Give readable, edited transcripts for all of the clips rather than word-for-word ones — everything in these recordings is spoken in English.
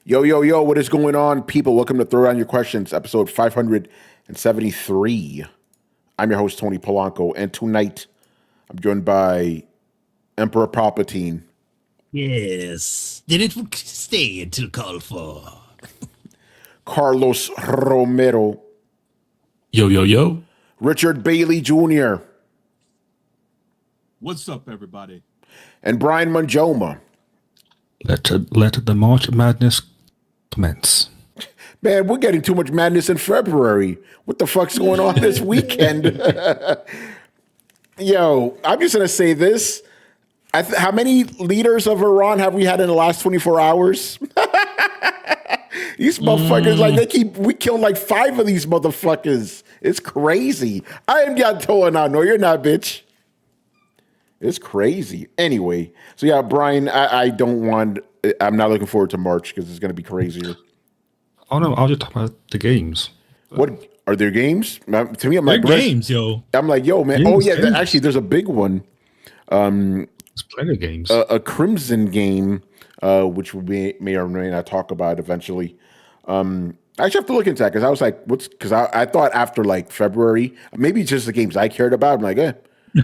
Yo, yo, yo, what is going on, people? Welcome to Throwdown Your Questions, episode 573. I'm your host, Tony Polanco, and tonight I'm joined by Emperor Palpatine. Yes. Did it stay until called for? Carlos Romero. Yo, yo, yo. Richard Bailey Jr. What's up, everybody? And Brian Manjoma. Let the March of Madness commence. Man, we're getting too much madness in February. What the fuck's going on this weekend? Yo, I'm just going to say this. How many leaders of Iran have we had in the last 24 hours? These motherfuckers, we killed like 5 of these motherfuckers. It's crazy. I am Yatoa. No, you're not, bitch. It's crazy. Anyway, so yeah, Brian, I'm not looking forward to March because it's going to be crazier. Oh no, I'll just talk about the games. What are there games? To me, I'm like games, yo. I'm like, yo, man. Games, actually, there's a big one. There's plenty of games. A Crimson game, which we may or may not talk about eventually. I actually have to look into that because I was like, because I thought after like February, maybe just the games I cared about. I'm like,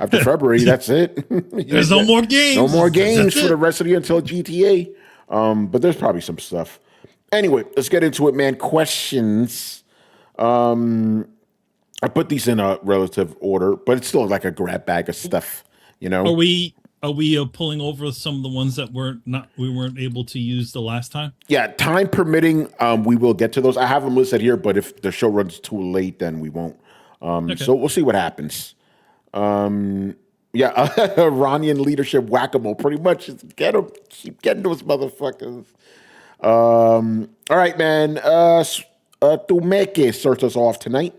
after February, that's it. There's no more games. No more games for the rest of the year until GTA. But there's probably some stuff. Anyway, let's get into it, man. Questions. I put these in a relative order, but it's still like a grab bag of stuff. You know. Are we pulling over some of the ones that we weren't able to use the last time? Yeah, time permitting, we will get to those. I have them listed here, but if the show runs too late, then we won't. Okay. So we'll see what happens. Iranian leadership whack-a-mole, pretty much. Keep getting those motherfuckers. All right, man. Tumeke starts us off tonight.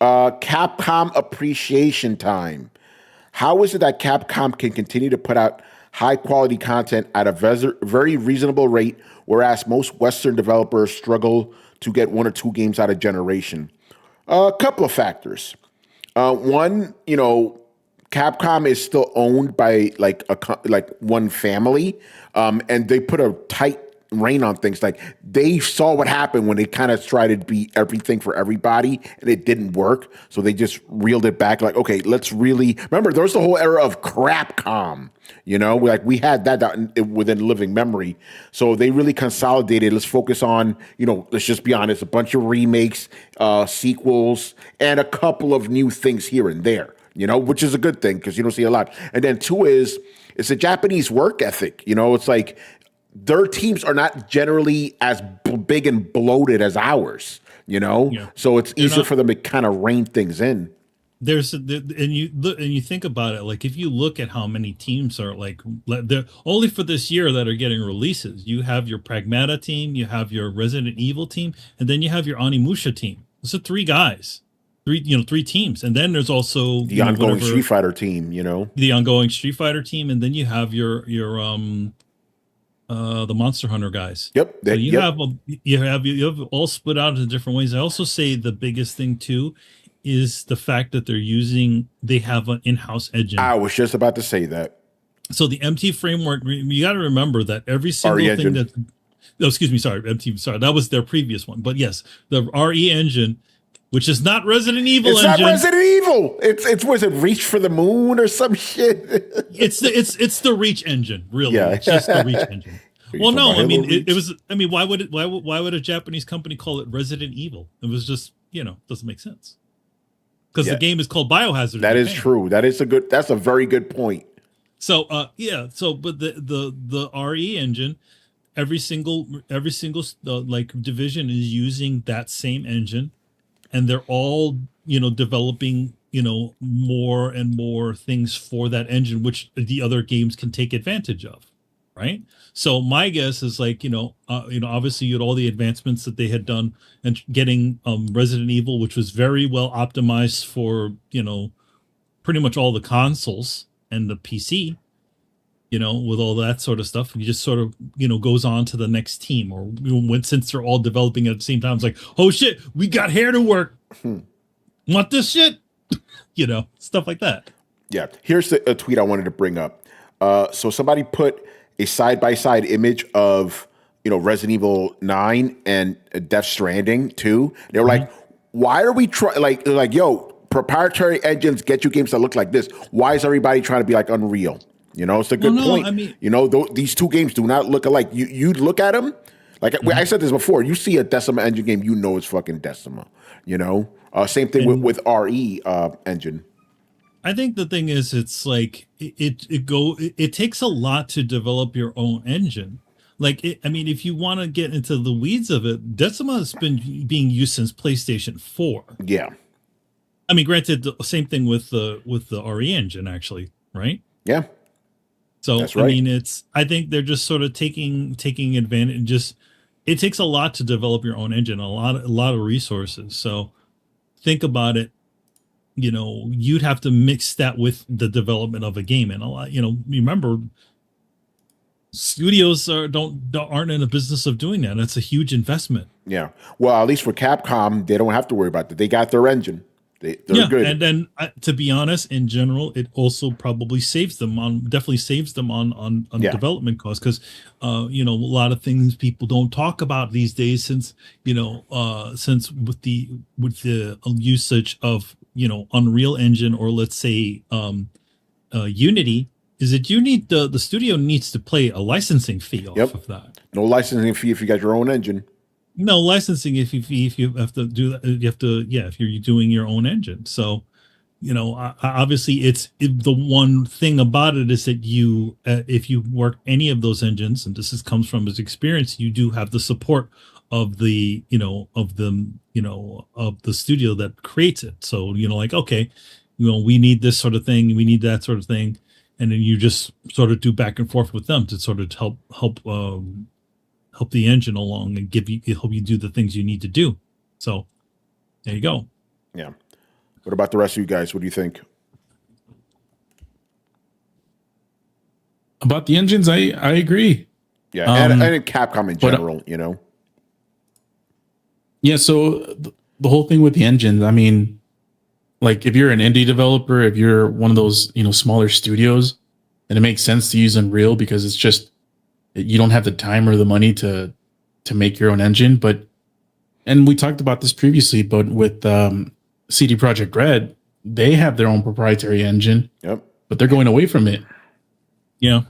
Capcom appreciation time. How is it that Capcom can continue to put out high-quality content at a very reasonable rate, whereas most Western developers struggle to get 1 or 2 games out of generation? A couple of factors. One, Capcom is still owned by like one family, and they put a tight rein on things. Like they saw what happened when they kind of tried to be everything for everybody, and it didn't work. So they just reeled it back. Like, okay, let's really remember. There was the whole era of Crapcom. Like we had that within living memory. So they really consolidated. Let's focus on, let's just be honest, a bunch of remakes, sequels, and a couple of new things here and there. Which is a good thing because you don't see a lot. And then 2 is it's a Japanese work ethic. It's like their teams are not generally as big and bloated as ours. Yeah. So it's easier for them to kind of rein things in. And you think about it, like if you look at how many teams are they're only for this year that are getting releases. You have your Pragmata team, you have your Resident Evil team, and then you have your Onimusha team. Those are 3 guys. 3 teams, and then there's also the ongoing Street Fighter team. The ongoing Street Fighter team, and then you have your the Monster Hunter guys. Yep. So you have all split out into different ways. I also say the biggest thing too is the fact that they have an in-house engine. I was just about to say that. So the MT framework, you got to remember that every single thing that. Oh, excuse me, sorry, MT. Sorry, that was their previous one, but yes, the RE engine. Which is not Resident Evil engine. It's not Resident Evil. It's was it Reach for the Moon or some shit? It's the Reach engine, really. Yeah. It's just the Reach engine. Well, no, I mean it was. I mean, why would a Japanese company call it Resident Evil? It was just doesn't make sense because the game is called Biohazard. That is true. That's a very good point. So but the RE engine, every single division is using that same engine. And they're all, developing, more and more things for that engine, which the other games can take advantage of, right? So my guess is obviously you had all the advancements that they had done and getting Resident Evil, which was very well optimized for, pretty much all the consoles and the PC. With all that sort of stuff, you just sort of, goes on to the next team or since they're all developing at the same time, it's like, oh shit, we got hair to work. Want this shit? Stuff like that. Yeah. Here's a tweet I wanted to bring up. So somebody put a side-by-side image of, Resident Evil 9 and Death Stranding 2. They were like, why are we trying? Like, yo, proprietary engines get you games that look like this. Why is everybody trying to be like Unreal? It's a good point. I mean, these two games do not look alike. You look at them, like I said this before. You see a Decima engine game, it's fucking Decima. Same thing with RE engine. I think the thing is, it's like it takes a lot to develop your own engine. Like, if you want to get into the weeds of it, Decima has been being used since PlayStation 4. Yeah. Granted, the same thing with the RE engine, actually, right? Yeah. So that's right. I think they're just sort of taking advantage. It takes a lot to develop your own engine, a lot of resources. So think about it. You'd have to mix that with the development of a game, and a lot. Remember, studios aren't in the business of doing that. That's a huge investment. Yeah. Well, at least for Capcom, they don't have to worry about that. They got their engine. They're good. And then, to be honest, in general, it also probably saves them on development costs, because a lot of things people don't talk about these days, since with the usage of Unreal Engine, or let's say Unity, is that the studio needs to pay a licensing fee off of that. No licensing fee if you got your own engine. No licensing if you have to do that. You have to, if you're doing your own engine. So, obviously, the one thing about it is that if you work any of those engines, and comes from his experience, you do have the support of the studio that creates it. So, okay, we need this sort of thing, we need that sort of thing, and then you just sort of do back and forth with them to sort of help the engine along and help you do the things you need to do. So there you go. Yeah. What about the rest of you guys? What do you think? About the engines, I agree. Yeah, and in Capcom in general, Yeah, so the whole thing with the engines, like if you're an indie developer, if you're one of those, smaller studios, then it makes sense to use Unreal, because it's just, you don't have the time or the money to make your own engine. And we talked about this previously, but with CD Projekt Red, they have their own proprietary engine. Yep. But they're going away from it. Yeah.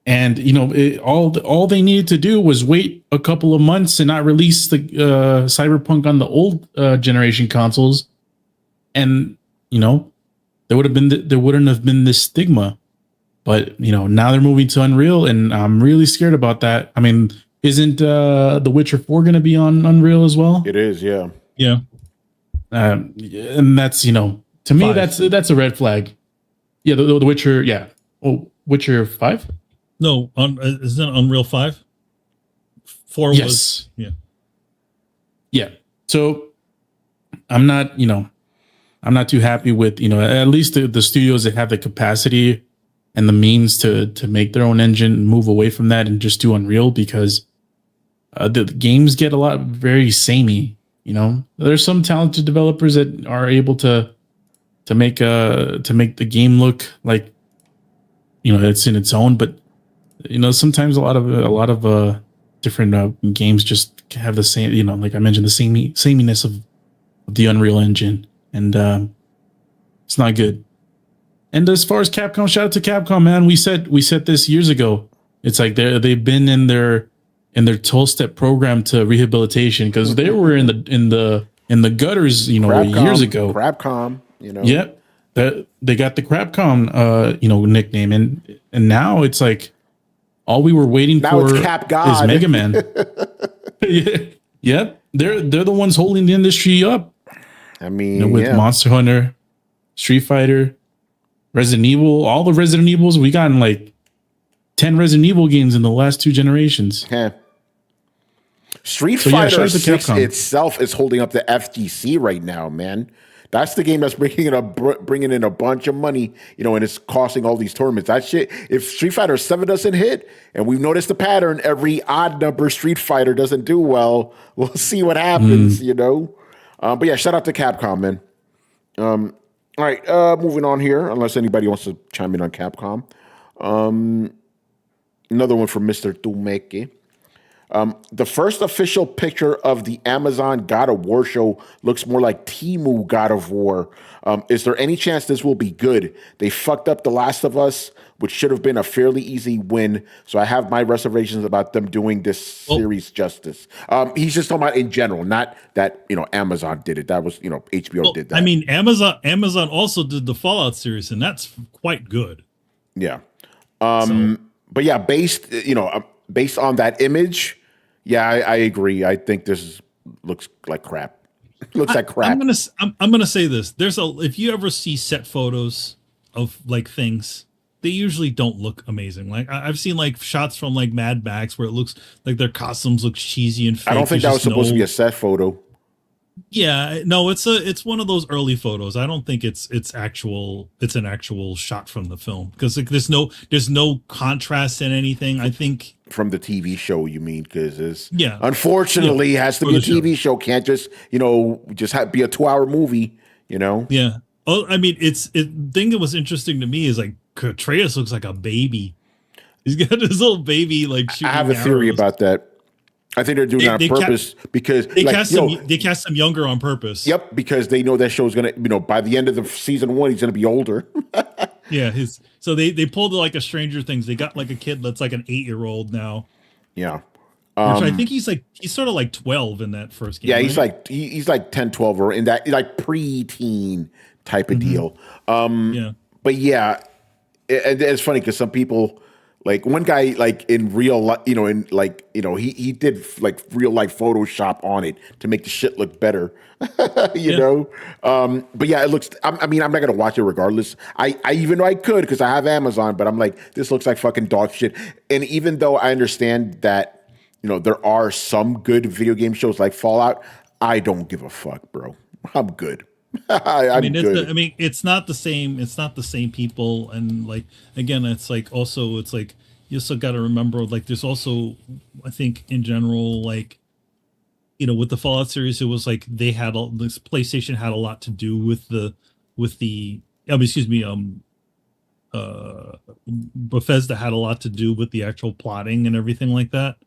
All they needed to do was wait a couple of months and not release the Cyberpunk on the old generation consoles, and there wouldn't have been this stigma. But now they're moving to Unreal, and I'm really scared about that. Isn't The Witcher 4 going to be on Unreal as well? It is, yeah. Yeah. And that's to me, that's a red flag. Yeah, the Witcher, yeah. Oh, Witcher 5? No, isn't it Unreal 5? 4 yes. was, yeah. Yeah. So I'm not too happy with, at least the studios that have the capacity and the means to make their own engine and move away from that and just do Unreal, because the games get very samey. There's some talented developers that are able to make the game look like it's in its own, but sometimes a lot of different games just have the same, like I mentioned, the sameness of the Unreal Engine, and it's not good. And as far as Capcom, shout out to Capcom, man. We said this years ago. It's like they've been in their 12-step program to rehabilitation, because they were in the gutters, years ago. Crapcom, Yep. They got the Crapcom nickname, and now it's like all we were waiting for is Mega Man. Yep. They're the ones holding the industry up. With Monster Hunter, Street Fighter, Resident Evil, all the Resident Evils. We gotten like 10 Resident Evil games in the last 2 generations. Yeah. Street Fighter 6 itself is holding up the FGC right now, man. That's the game that's bringing in a bunch of money, and it's costing all these tournaments. That shit, if Street Fighter 7 doesn't hit, and we've noticed the pattern, every odd number Street Fighter doesn't do well, we'll see what happens, But yeah, shout out to Capcom, man. All right, moving on here, unless anybody wants to chime in on Capcom. Another one from Mr. Tumeke. The first official picture of the Amazon God of War show looks more like Temu God of War. Is there any chance this will be good? They fucked up The Last of Us, which should have been a fairly easy win. So I have my reservations about them doing this series justice. He's just talking about in general, not that, Amazon did it. That was, HBO did that. I mean, Amazon also did the Fallout series, and that's quite good. Yeah. But yeah, based on that image, yeah, I agree. I think this looks like crap. Looks like crap. I'm gonna say this. If you ever see set photos of like things, they usually don't look amazing. Like I've seen like shots from like Mad Max where it looks like their costumes look cheesy and fake. I don't think that was supposed to be a set photo. Yeah, no, it's one of those early photos. I don't think it's an actual shot from the film because like there's no contrast in anything. I think from the TV show, you mean? Because unfortunately, it has to be a TV show. Can't just be a 2-hour movie. Yeah. Oh, I mean, the thing that was interesting to me is like Atreus looks like a baby. He's got his little baby like shooting. I have a theory about that. I think they're doing that on purpose because they cast him younger on purpose. Yep, because they know that show's gonna, by the end of the season 1, he's gonna be older. Yeah, so they pulled like a Stranger Things. They got like a kid that's like an 8-year-old now. Yeah, which I think he's sort of like 12 in that first game. Yeah, right? he's like 10, 12 or in that like pre-teen type of deal. But yeah, it's funny because some people. Like one guy, like in real life, he did like real life Photoshop on it to make the shit look better, you know. But yeah, it looks. I'm not gonna watch it regardless. I even though I could because I have Amazon, but I'm like, this looks like fucking dog shit. And even though I understand that, there are some good video game shows like Fallout, I don't give a fuck, bro. I'm good. It's not the same. It's not the same people, and like again, it's like you also got to remember like there's also I think in general like with the Fallout series it was like this PlayStation had a lot to do with Bethesda had a lot to do with the actual plotting and everything like that.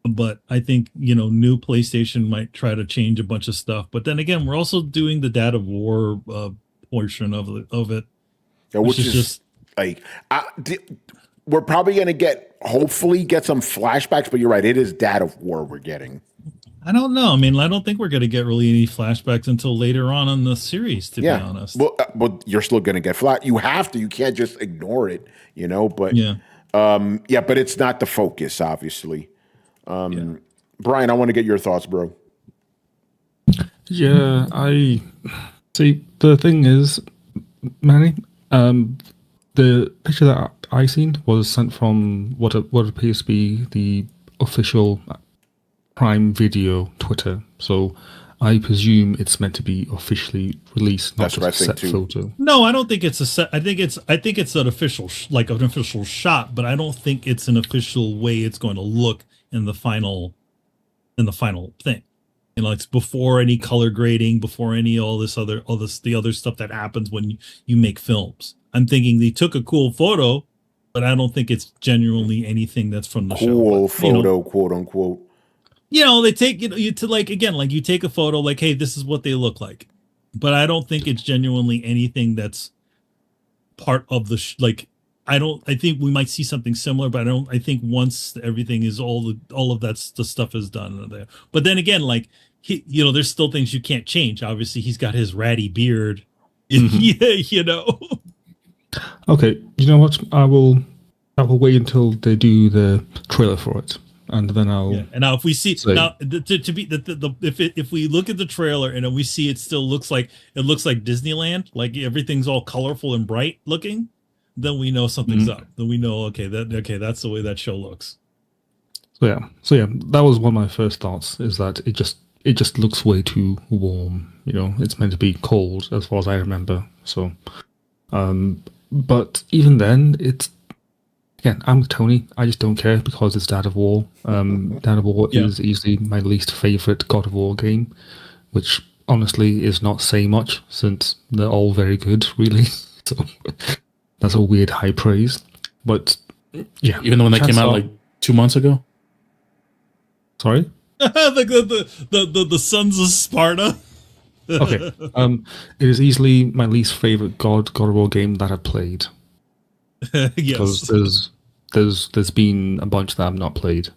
But I think, new PlayStation might try to change a bunch of stuff. But then again, we're also doing the Dad of War portion of it. Yeah, which is just like, we're probably going to hopefully get some flashbacks. But you're right, it is Dad of War we're getting. I don't know. I mean, I don't think we're going to get really any flashbacks until later on in the series, to be honest. Well, you're still going to get You have to. You can't just ignore it, But but it's not the focus, obviously. Brian, I want to get your thoughts, bro. Yeah, I see. The thing is, Manny, the picture that I seen was sent from what appears to be the official Prime Video Twitter. So I presume it's meant to be officially released, not just a set photo. No, I don't think it's a set. I think it's an official an official shot, but I don't think it's an official way it's going to look in the final thing. It's before any color grading, before any the other stuff that happens when you make films. I'm thinking they took a cool photo, but I don't think it's genuinely anything that's from the show. Cool photo, quote unquote. They take you to you take a photo like, hey, this is what they look like, but I don't think it's genuinely anything that's part of the I think we might see something similar, but I think once everything is all of the stuff is done there. But then again, there's still things you can't change. Obviously, he's got his ratty beard. Mm-hmm. Okay, you know what? I will wait until they do the trailer for it, and then I'll. Yeah. And now, if we see if we look at the trailer and we see it still looks like Disneyland, like everything's all colorful and bright looking. Then we know something's up. Then we know, that's the way that show looks. So yeah, that was one of my first thoughts. Is that it just looks way too warm. It's meant to be cold, as far as I remember. So, but even then, I'm Tony. I just don't care because it's Dad of War. Dad of War is easily my least favorite God of War game, which honestly is not saying much since they're all very good, really. So. That's a weird high praise, but yeah. Even though when they came out like 2 months ago. Sorry. The Sons of Sparta. Okay. It is easily my least favorite God of War game that I've played. Because Yes. there's been a bunch that I've not played.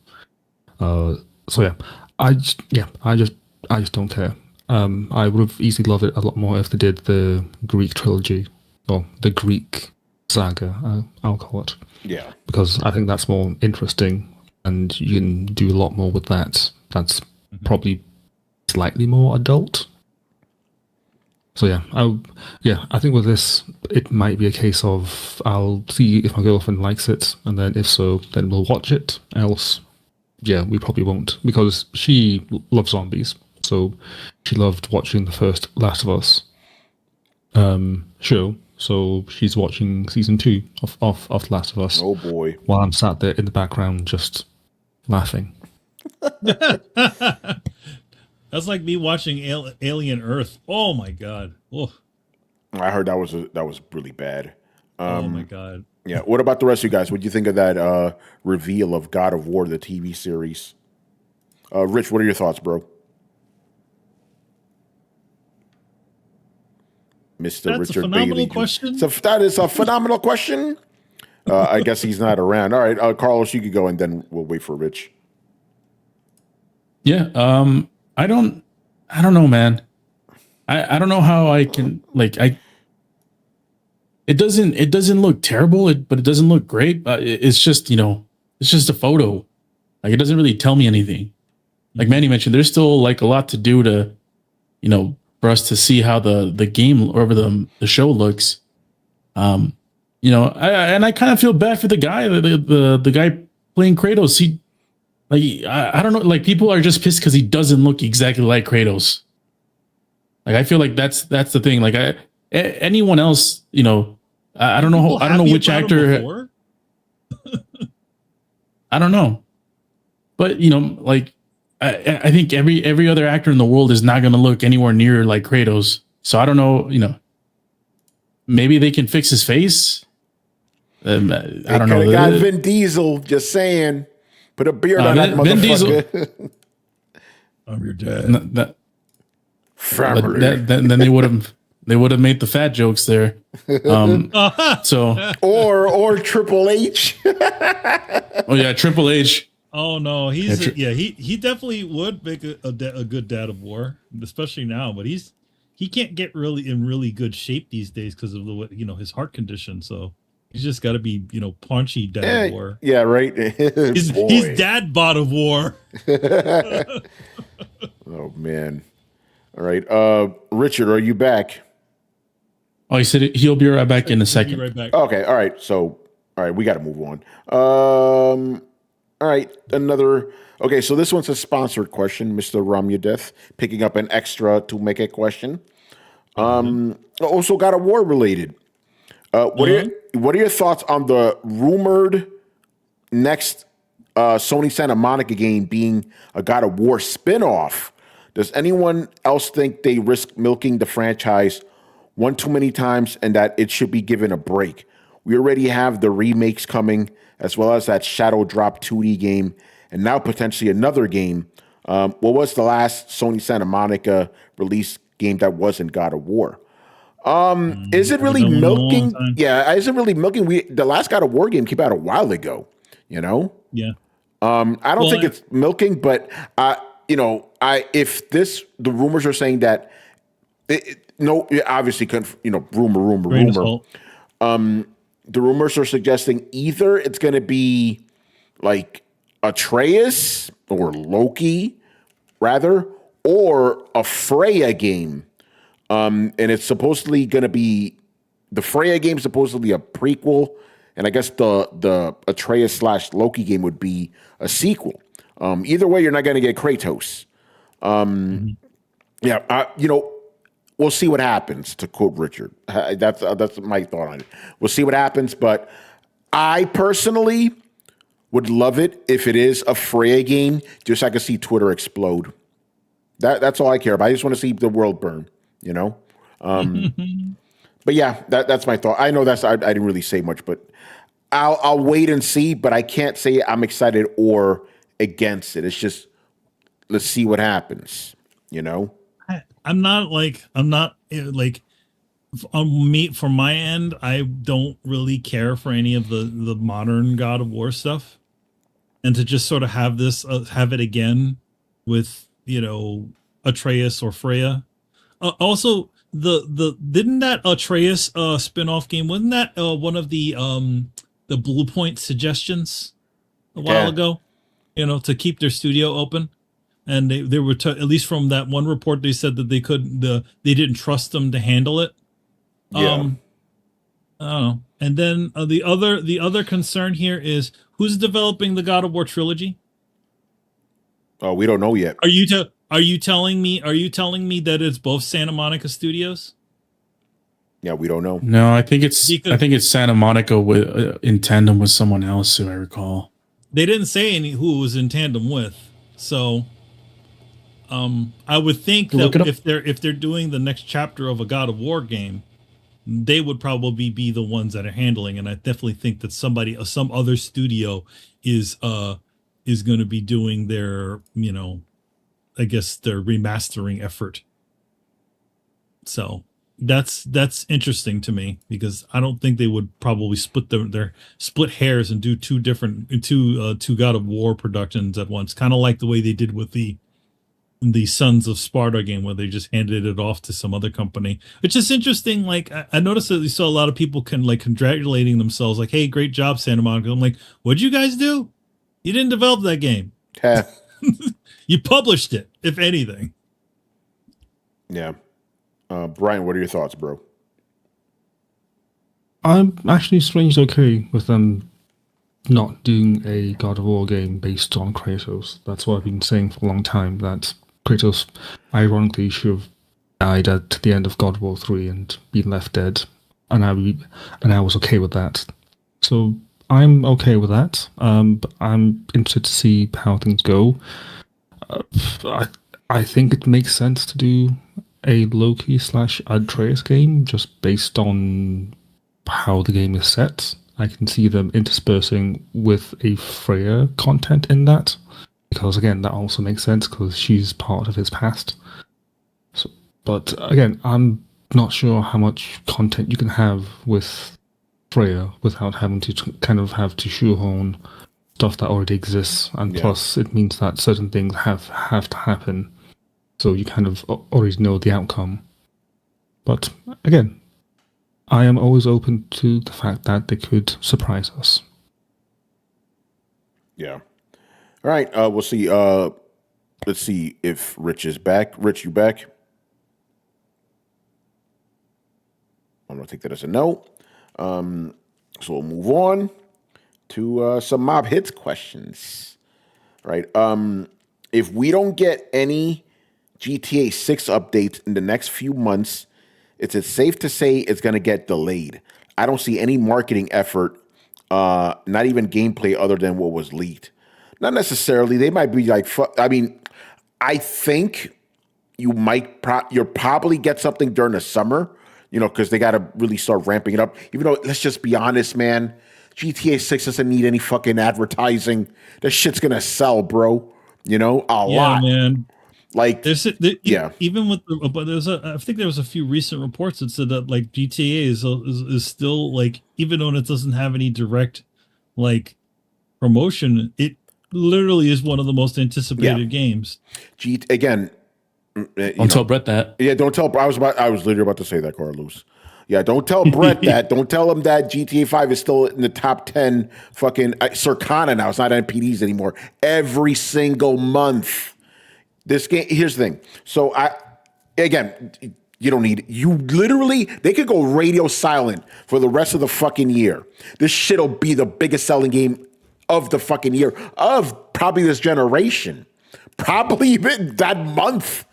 So yeah, I just don't care. I would have easily loved it a lot more if they did the Greek trilogy or the Greek saga. I'll call it. Yeah. Because I think that's more interesting, and you can do a lot more with that. That's probably slightly more adult. So yeah, I think with this, it might be a case of I'll see if my girlfriend likes it, and then if so, then we'll watch it. Else, yeah, we probably won't, because she loves zombies. So she loved watching the first Last of Us show. So she's watching season 2 of Last of Us. Oh boy. While I'm sat there in the background just laughing. That's like me watching Alien Earth. Oh my god. Oh, I heard that was really bad. oh my god. Yeah. What about the rest of you guys? What do you think of that reveal of God of War, the TV series? Rich, what are your thoughts, bro? Mr. That's Richard a phenomenal Bailey. question. That is a phenomenal question. I guess he's not around. All right, Carlos, you could go, and then we'll wait for Rich. Yeah. I don't know, man. I don't know how I can it doesn't look terrible, but it doesn't look great. It's just, it's just a photo. Like, it doesn't really tell me anything. Like Manny mentioned, there's still like a lot to do to, for us to see how the game or the show looks. I kind of feel bad for the guy, the guy playing Kratos. I don't know, like, people are just pissed because he doesn't look exactly like Kratos. Like, I feel like that's the thing. Like, anyone else, I don't know. I don't know which actor. I don't know, but like, I think every other actor in the world is not going to look anywhere near like Kratos. So I don't know. Maybe they can fix his face. I don't know. Got Vin Diesel. Just saying. Put a beard on that Vin motherfucker. Diesel. I'm your dad. Then they would have made the fat jokes there. So or Triple H. Oh yeah, Triple H. Oh no, he definitely would make a good dad of war, especially now. But he can't get really in really good shape these days because of his heart condition. So he's just got to be paunchy dad of war. Yeah, right. He's dad bod of war. Oh man. All right, Richard, are you back? Oh, he said he'll be right back in a second. Be right back. Okay, all right. So, all right, we got to move on. All right, another. Okay, so this one's a sponsored question, Mr. Ramudeth, picking up an extra to make a question. Also got a war related. What are your thoughts on the rumored next Sony Santa Monica game being a God of War spinoff? Does anyone else think they risk milking the franchise one too many times and that it should be given a break? We already have the remakes coming, as well as that Shadow Drop 2D game, and now potentially another game. What was the last Sony Santa Monica release game that wasn't God of War? Is it really milking? Yeah, is it really milking? The last God of War game came out a while ago, Yeah. I don't think it's milking, but if the rumors are saying that obviously rumor. The rumors are suggesting either it's going to be like Atreus or Loki, rather, or a Freya game. And it's supposedly going to be the Freya game, supposedly a prequel, and I guess the Atreus / Loki game would be a sequel. Either way, you're not going to get Kratos. We'll see what happens, to quote Richard. That's my thought on it. We'll see what happens, but I personally would love it if it is a Freya game, just so I can see Twitter explode. That's all I care about. I just want to see the world burn, But yeah, that's my thought. I know I didn't really say much, but I'll wait and see, but I can't say I'm excited or against it. It's just let's see what happens. You know, I'm not like on me from my end. I don't really care for any of the modern God of War stuff, and to just sort of have this have it again with Atreus or Freya. Also, the didn't that Atreus spin-off game, wasn't that one of the Blue Point suggestions a while ago? To keep their studio open. And they were at least from that one report, they said that they didn't trust them to handle it. Yeah. I don't know. And then the other concern here is who's developing the God of War trilogy? Oh, we don't know yet. Are you telling me that it's both Santa Monica Studios? Yeah, we don't know. No, I think it's Santa Monica with in tandem with someone else, who I recall. They didn't say who it was in tandem with, so I would think that if they're doing the next chapter of a God of War game, they would probably be the ones that are handling. And I definitely think that some other studio is going to be doing their I guess their remastering effort. So that's interesting to me, because I don't think they would probably split their split hairs and do two God of War productions at once, kind of like the way they did with the Sons of Sparta game, where they just handed it off to some other company. It's just interesting. Like, I noticed that you saw a lot of people congratulating themselves, like, "Hey, great job, Santa Monica." I'm like, "What'd you guys do? You didn't develop that game. You published it, if anything." Yeah. Brian, what are your thoughts, bro? I'm actually strangely okay with them not doing a God of War game based on Kratos. That's what I've been saying for a long time, that Kratos ironically should have died at the end of God of War 3 and been left dead. And I was okay with that. So I'm okay with that. But I'm interested to see how things go. I think it makes sense to do a Loki / Atreus game just based on how the game is set. I can see them interspersing with a Freya content in that, because again, that also makes sense because she's part of his past. So, but again, I'm not sure how much content you can have with Freya without having to kind of have to shoehorn stuff that already exists, and plus it means that certain things have to happen, so you kind of already know the outcome. But again, I am always open to the fact that they could surprise us. Yeah. All right. We'll see. Let's see if Rich is back. Rich, you back? I'm going to take that as a no. So we'll move on to some mob hits questions. Right. If we don't get any GTA 6 updates in the next few months, it's safe to say it's going to get delayed. I don't see any marketing effort, not even gameplay other than what was leaked. Not necessarily. They might be like, I think you'll probably get something during the summer, because they got to really start ramping it up. Even though, let's just be honest, man, GTA 6 doesn't need any fucking advertising. That shit's going to sell, bro. A lot. Yeah, man. Like, even with but I think there was a few recent reports that said that like GTA is still, like, even though it doesn't have any direct like promotion, it literally is one of the most anticipated games. Again, don't tell Brett that. Yeah, don't tell. I was literally about to say that, Carlos. Yeah, don't tell Brett that. Don't tell him that GTA 5 is still in the top 10 fucking Circana now. It's not NPDs anymore. Every single month. This game, here's the thing. So you don't need, they could go radio silent for the rest of the fucking year. This shit'll be the biggest selling game of the fucking year, of probably this generation. Probably even that month,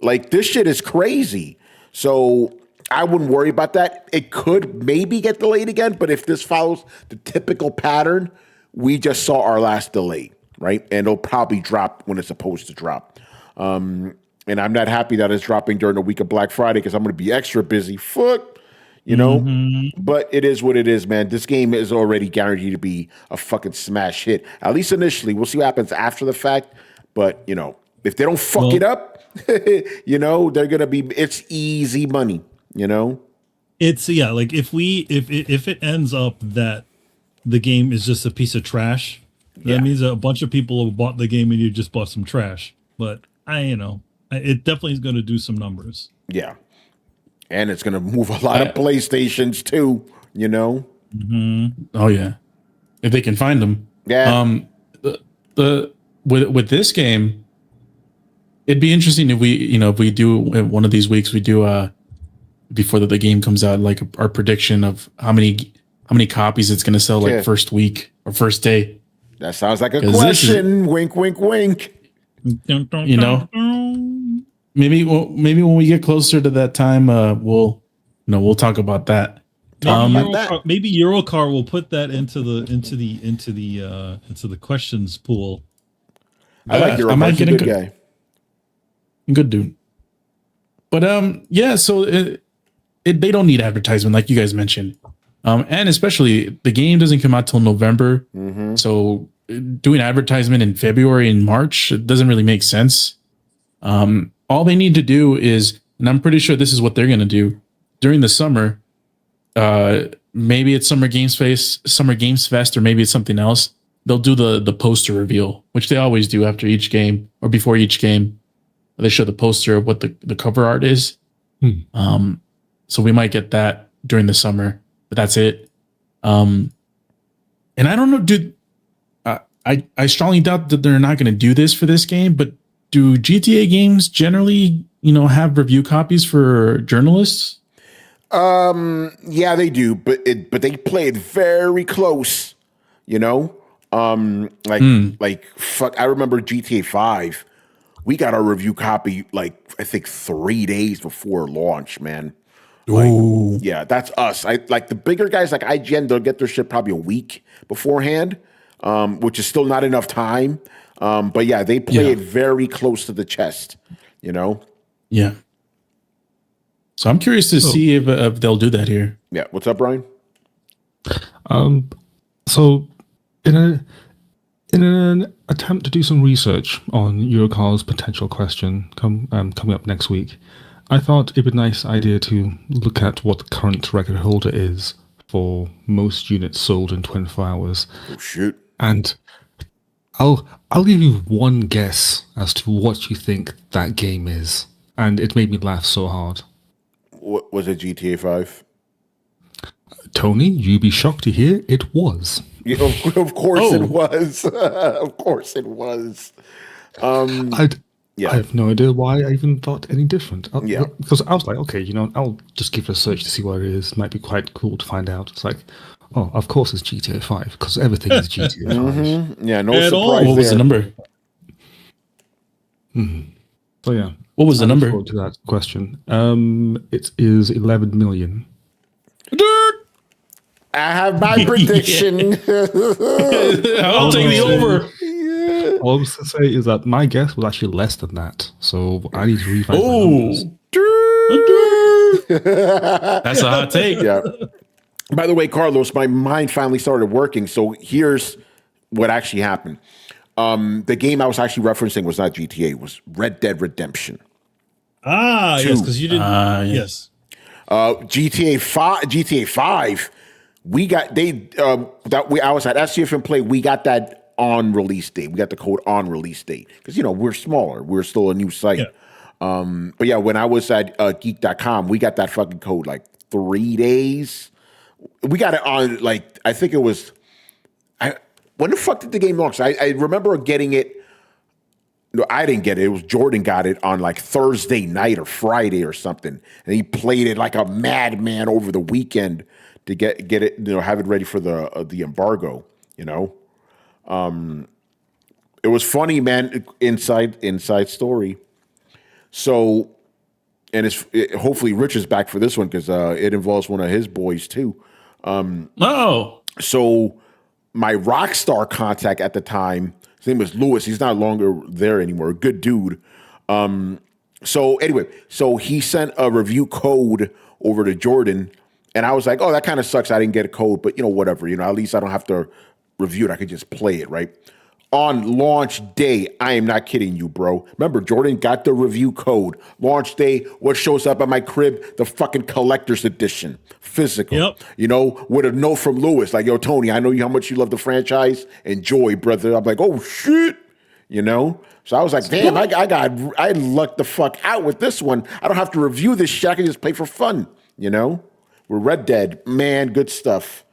Like, this shit is crazy. So I wouldn't worry about that. It could maybe get delayed again, but if this follows the typical pattern, we just saw our last delay. Right, and it'll probably drop when it's supposed to drop. And I'm not happy that it's dropping during the week of Black Friday, because I'm going to be extra busy. But it is what it is, man. This game is already guaranteed to be a fucking smash hit, at least initially. We'll see what happens after the fact. But if they don't fuck it up, they're gonna be. It's easy money. It's like if it ends up that the game is just a piece of trash, that means that a bunch of people have bought the game and you just bought some trash. But it definitely is going to do some numbers. Yeah, and it's gonna move a lot of PlayStations too. Oh yeah, if they can find them. Yeah. With this game, it'd be interesting if we do one of these weeks, we do before the game comes out, like our prediction of how many copies it's going to sell, like first week or first day. That sounds like a question. Wink, wink, wink. Maybe when we get closer to that time, we'll talk about that. Maybe Eurocar will put that into the questions pool. I like Eurocar. I might get a good guy. Good dude. But so they don't need advertisement like you guys mentioned. And especially the game doesn't come out till November. Mm-hmm. So doing advertisement in February and March, it doesn't really make sense. All they need to do is, and I'm pretty sure this is what they're going to do during the summer. Maybe it's Summer Games Fest, or maybe it's something else. They'll do the poster reveal, which they always do after each game or before each game. They show the poster of what the cover art is. So we might get that during the summer, but that's it. And I don't know, dude. I strongly doubt that they're not going to do this for this game. But do GTA games generally, have review copies for journalists? Yeah, they do, but they play it very close. Like fuck. I remember GTA 5. We got our review copy I think 3 days before launch, man. Yeah, that's us. I like the bigger guys like IGN. They'll get their shit probably a week beforehand, which is still not enough time. But yeah, they play it very close to the chest. Yeah. So I'm curious to see if they'll do that here. Yeah. What's up, Brian? So in an attempt to do some research on Eurocar's potential question coming up next week, I thought it'd be a nice idea to look at what the current record holder is for most units sold in 24 hours. Oh, shoot. And I'll give you one guess as to what you think that game is. And it made me laugh so hard. What was it, GTA 5? Tony, you'd be shocked to hear it was. Yeah, of course it was. Of course it was. I have no idea why I even thought any different. Because I was like, okay, I'll just give it a search to see what it is. It might be quite cool to find out. It's like, oh, of course it's GTA 5, because everything is GTA 5. Mm-hmm. Yeah, no surprise. What was the number? Mm-hmm. So yeah. What was the number? To that question. It is 11 million. I have my prediction. I'll take the over. All I was to say is that my guess was actually less than that. So I need to revise my numbers. That's a hot take. Yeah. By the way, Carlos, my mind finally started working. So here's what actually happened. The game I was actually referencing was not GTA. It was Red Dead Redemption. Yes, because you didn't. Yes. GTA 5. We got I was at SCFM Play. We got that on release date. We got the code on release date because we're smaller. We're still a new site. Yeah. But yeah, when I was at geek.com, we got that fucking code 3 days. We got it on I think it was. When the fuck did the game launch? I remember getting it. No, I didn't get it. It was Jordan got it on Thursday night or Friday or something, and he played it like a madman over the weekend to get it, have it ready for the embargo. It was funny, man. Inside story. So, and hopefully Rich is back for this one because it involves one of his boys too. So my Rockstar contact at the time, his name was Lewis. He's not longer there anymore. Good dude. So anyway, he sent a review code over to Jordan, and I was like, oh, that kind of sucks. I didn't get a code, but whatever. At least I don't have to review it. I could just play it, right? on launch day. I am not kidding you, bro. Remember, Jordan got the review code. Launch day, what shows up at my crib? The fucking collector's edition. Physical. Yep. You know, with a note from Lewis, like, yo, Tony, I know how much you love the franchise. Enjoy, brother. I'm like, oh, shit. You know? So I was like, damn, I lucked the fuck out with this one. I don't have to review this shit. I can just play for fun, you know? With Red Dead. Man, good stuff.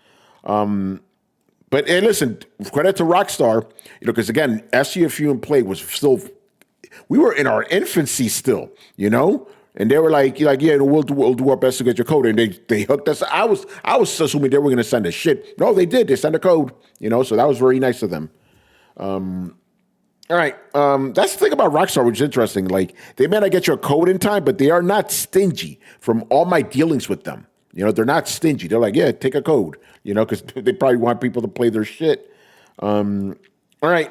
But hey, listen, credit to Rockstar, you know, because again, SCFU and Play was still, we were in our infancy still, you know, and they were like, yeah, we'll do our best to get your code, and they hooked us. I was assuming they were going to send us shit. No, they did. They sent a code, you know, so that was very nice of them. All right, that's the thing about Rockstar, which is interesting. Like, they may not get your code in time, but they are not stingy. From all my dealings with them, you know, they're not stingy. They're like, yeah, take a code, you know, because they probably want people to play their shit. All right,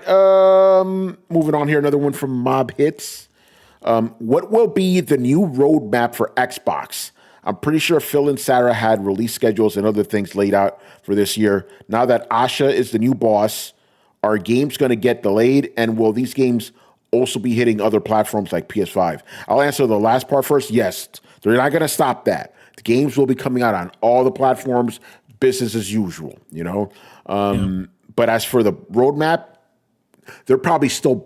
moving on here. Another one from Mob Hits. What will be the new roadmap for Xbox? I'm pretty sure Phil and Sarah had release schedules and other things laid out for this year. Now that Asha is the new boss, are games going to get delayed? And will these games also be hitting other platforms like PS5? I'll answer the last part first. Yes, they're not going to stop that. The games will be coming out on all the platforms, business as usual, you know? But as for the roadmap, they're probably still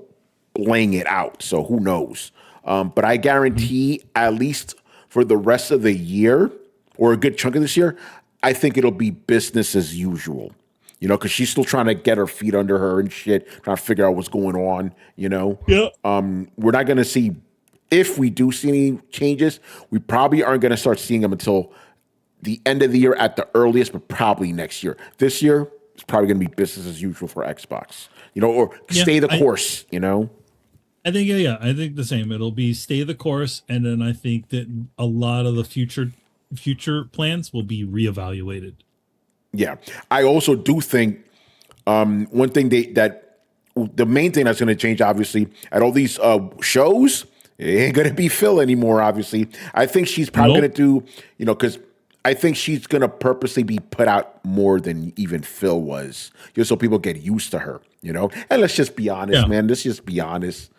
laying it out, so who knows? But I guarantee, at least for the rest of the year, or a good chunk of this year, I think it'll be business as usual. You know, because she's still trying to get her feet under her and shit, trying to figure out what's going on, you know? Yeah. We're not going to see, if we do see any changes, we probably aren't going to start seeing them until the end of the year at the earliest, but probably next year. This year, it's probably going to be business as usual for Xbox, you know, or stay the course, you know? I think, I think the same. It'll be stay the course, and then I think that a lot of the future plans will be reevaluated. Yeah, I also do think one thing that the main thing that's going to change, obviously, at all these shows, it ain't going to be Phil anymore. Obviously, I think she's probably going to do, you know, because I think she's going to purposely be put out more than even Phil was, just so people get used to her, you know. And let's just be honest, man. Let's just be honest.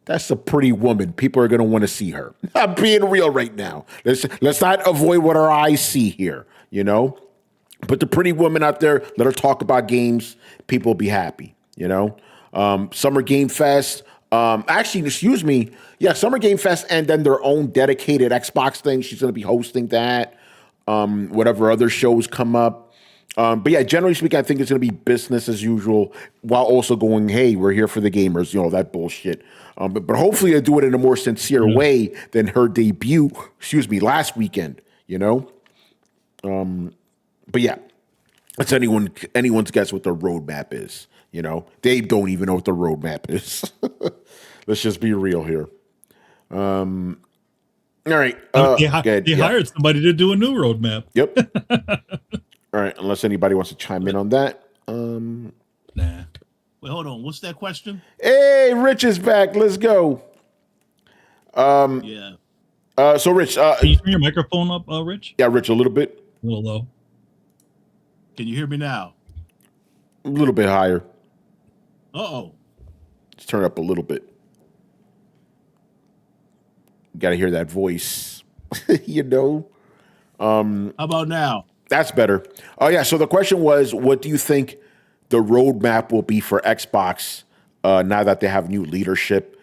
That's a pretty woman. People are going to want to see her. I'm being real right now. Let's not avoid what our eyes see here, you know. Put the pretty woman out there, let her talk about games. People will be happy, you know? Summer Game Fest. Actually, excuse me. Yeah, Summer Game Fest and then their own dedicated Xbox thing. She's going to be hosting that. Whatever other shows come up. But yeah, generally speaking, I think it's going to be business as usual while also going, hey, we're here for the gamers, you know, that bullshit. But hopefully they do it in a more sincere way than her debut, last weekend, you know? But yeah, it's anyone's guess what the roadmap is. You know, they don't even know what the roadmap is. Let's just be real here. All right. They hired somebody to do a new roadmap. Yep. All right. Unless anybody wants to chime in on that. Nah. Wait, hold on. What's that question? Hey, Rich is back. Let's go. Yeah. So Rich, can you turn your microphone up, Rich? Yeah, Rich, a little bit. A little low. Can you hear me now? A little bit higher. Uh-oh. Let's turn it up a little bit. Got to hear that voice, you know. How about now? That's better. Oh, yeah. So the question was, what do you think the roadmap will be for Xbox now that they have new leadership?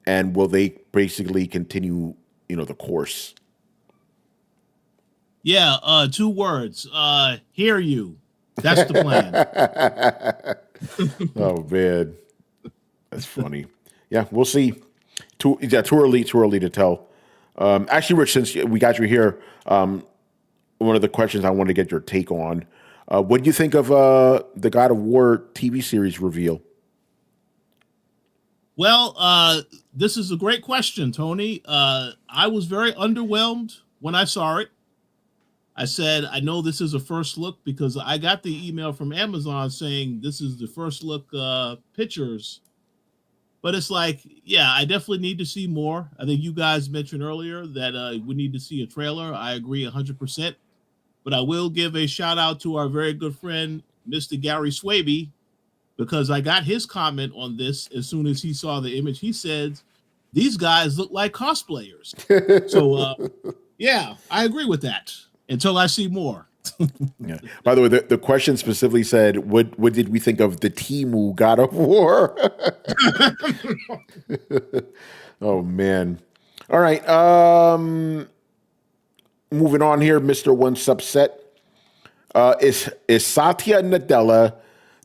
And will they basically continue, you know, the course? Yeah, 2 words. Hear you. That's the plan. Oh, man. That's funny. Yeah, we'll see. Too early to tell. Actually, Rich, since we got you here, one of the questions I wanted to get your take on, what do you think of the God of War TV series reveal? Well, this is a great question, Tony. I was very underwhelmed when I saw it. I said, I know this is a first look because I got the email from Amazon saying this is the first look pictures. But it's like, yeah, I definitely need to see more. I think you guys mentioned earlier that we need to see a trailer. I agree 100%. But I will give a shout out to our very good friend, Mr. Gary Swaby, because I got his comment on this as soon as he saw the image. He said, "These guys look like cosplayers." So, yeah, I agree with that until I see more. Yeah. By the way, the question specifically said, "What did we think of the Temu God of War?" Oh man! All right. Moving on here, Mr. One Subset. Is Satya Nadella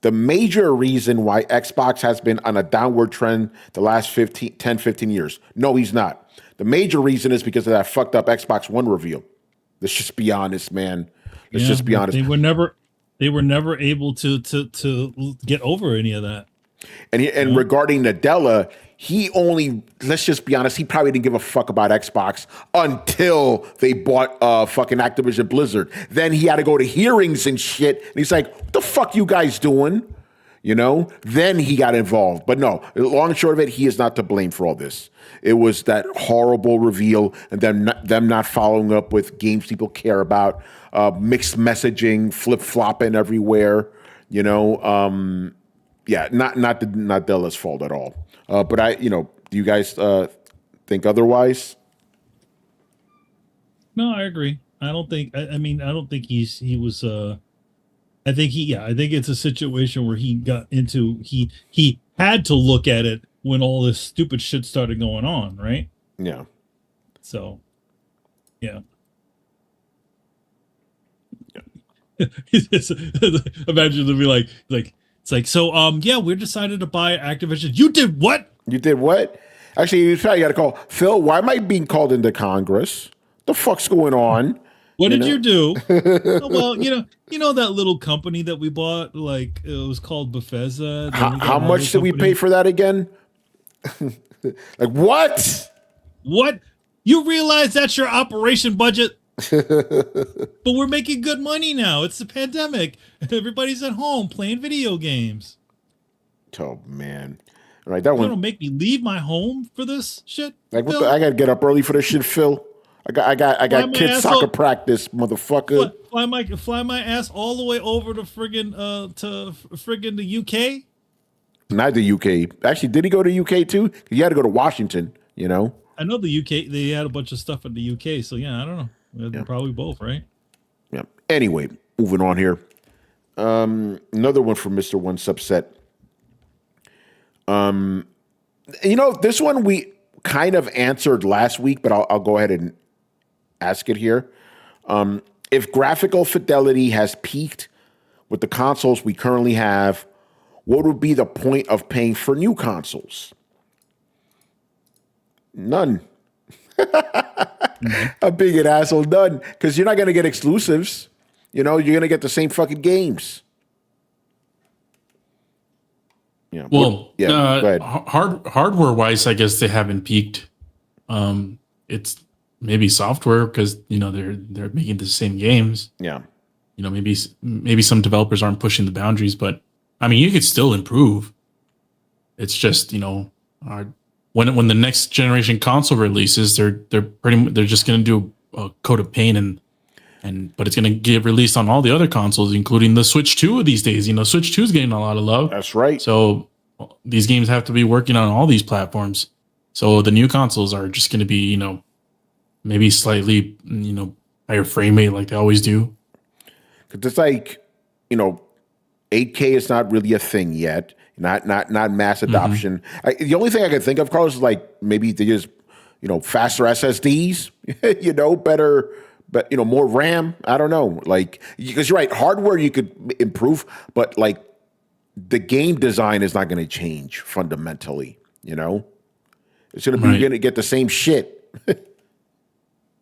the major reason why Xbox has been on a downward trend the last 10, 15 years? No, he's not. The major reason is because of that fucked up Xbox One reveal. Let's just be honest, man. Let's just be honest. They were never able to get over any of that. And regarding Nadella, let's just be honest, he probably didn't give a fuck about Xbox until they bought fucking Activision Blizzard. Then he had to go to hearings and shit. And he's like, what the fuck you guys doing? You know? Then he got involved. But no, long and short of it, he is not to blame for all this. It was that horrible reveal and them not following up with games people care about, mixed messaging, flip-flopping everywhere, you know? Yeah, not Nadella's fault at all. But do you guys think otherwise? No, I agree. I don't think. I think he was. I think it's a situation where he got into. He had to look at it when all this stupid shit started going on, right? Yeah. So, yeah. Imagine to be like. It's like, so, yeah, we decided to buy Activision. You did what? You did what? Actually, you probably got to call Phil. Why am I being called into Congress? The fuck's going on? What did you do? Oh, well, you know that little company that we bought, like it was called Bethesda. How much did we pay for that again? Like what? What? You realize that's your operation budget? But we're making good money now. It's the pandemic. Everybody's at home playing video games. Oh man! All right, that one. Don't make me leave my home for this shit. Like what I gotta get up early for this shit, Phil. I got kids soccer practice, motherfucker. Fly my ass all the way over to friggin' the UK. Not the UK. Actually, did he go to UK too? He had to go to Washington. You know. I know the UK. They had a bunch of stuff in the UK. So yeah, I don't know. Yeah. Probably both, right? Yeah. Anyway, moving on here. Another one from Mr. One Subset. This one we kind of answered last week, but I'll go ahead and ask it here. If graphical fidelity has peaked with the consoles we currently have, what would be the point of paying for new consoles? None. I'm being an asshole. None. Because you're not going to get exclusives. You're going to get the same fucking games. Yeah. Well, go ahead. Hardware wise, I guess they haven't peaked. It's maybe software because they're making the same games. Yeah. Maybe some developers aren't pushing the boundaries, but I mean, you could still improve. It's just when the next generation console releases, they're just going to do a coat of paint but it's going to get released on all the other consoles, including the Switch 2 these days. Switch 2 is getting a lot of love. That's right. So these games have to be working on all these platforms. So the new consoles are just going to be, maybe slightly, higher frame rate like they always do. Because it's like, 8K is not really a thing yet. Not mass adoption. Mm-hmm. The only thing I can think of, Carlos, is like maybe they just, faster SSDs, better, but more RAM. I don't know, like because you're right, hardware you could improve, but like the game design is not going to change fundamentally. It's going to be going to get the same shit.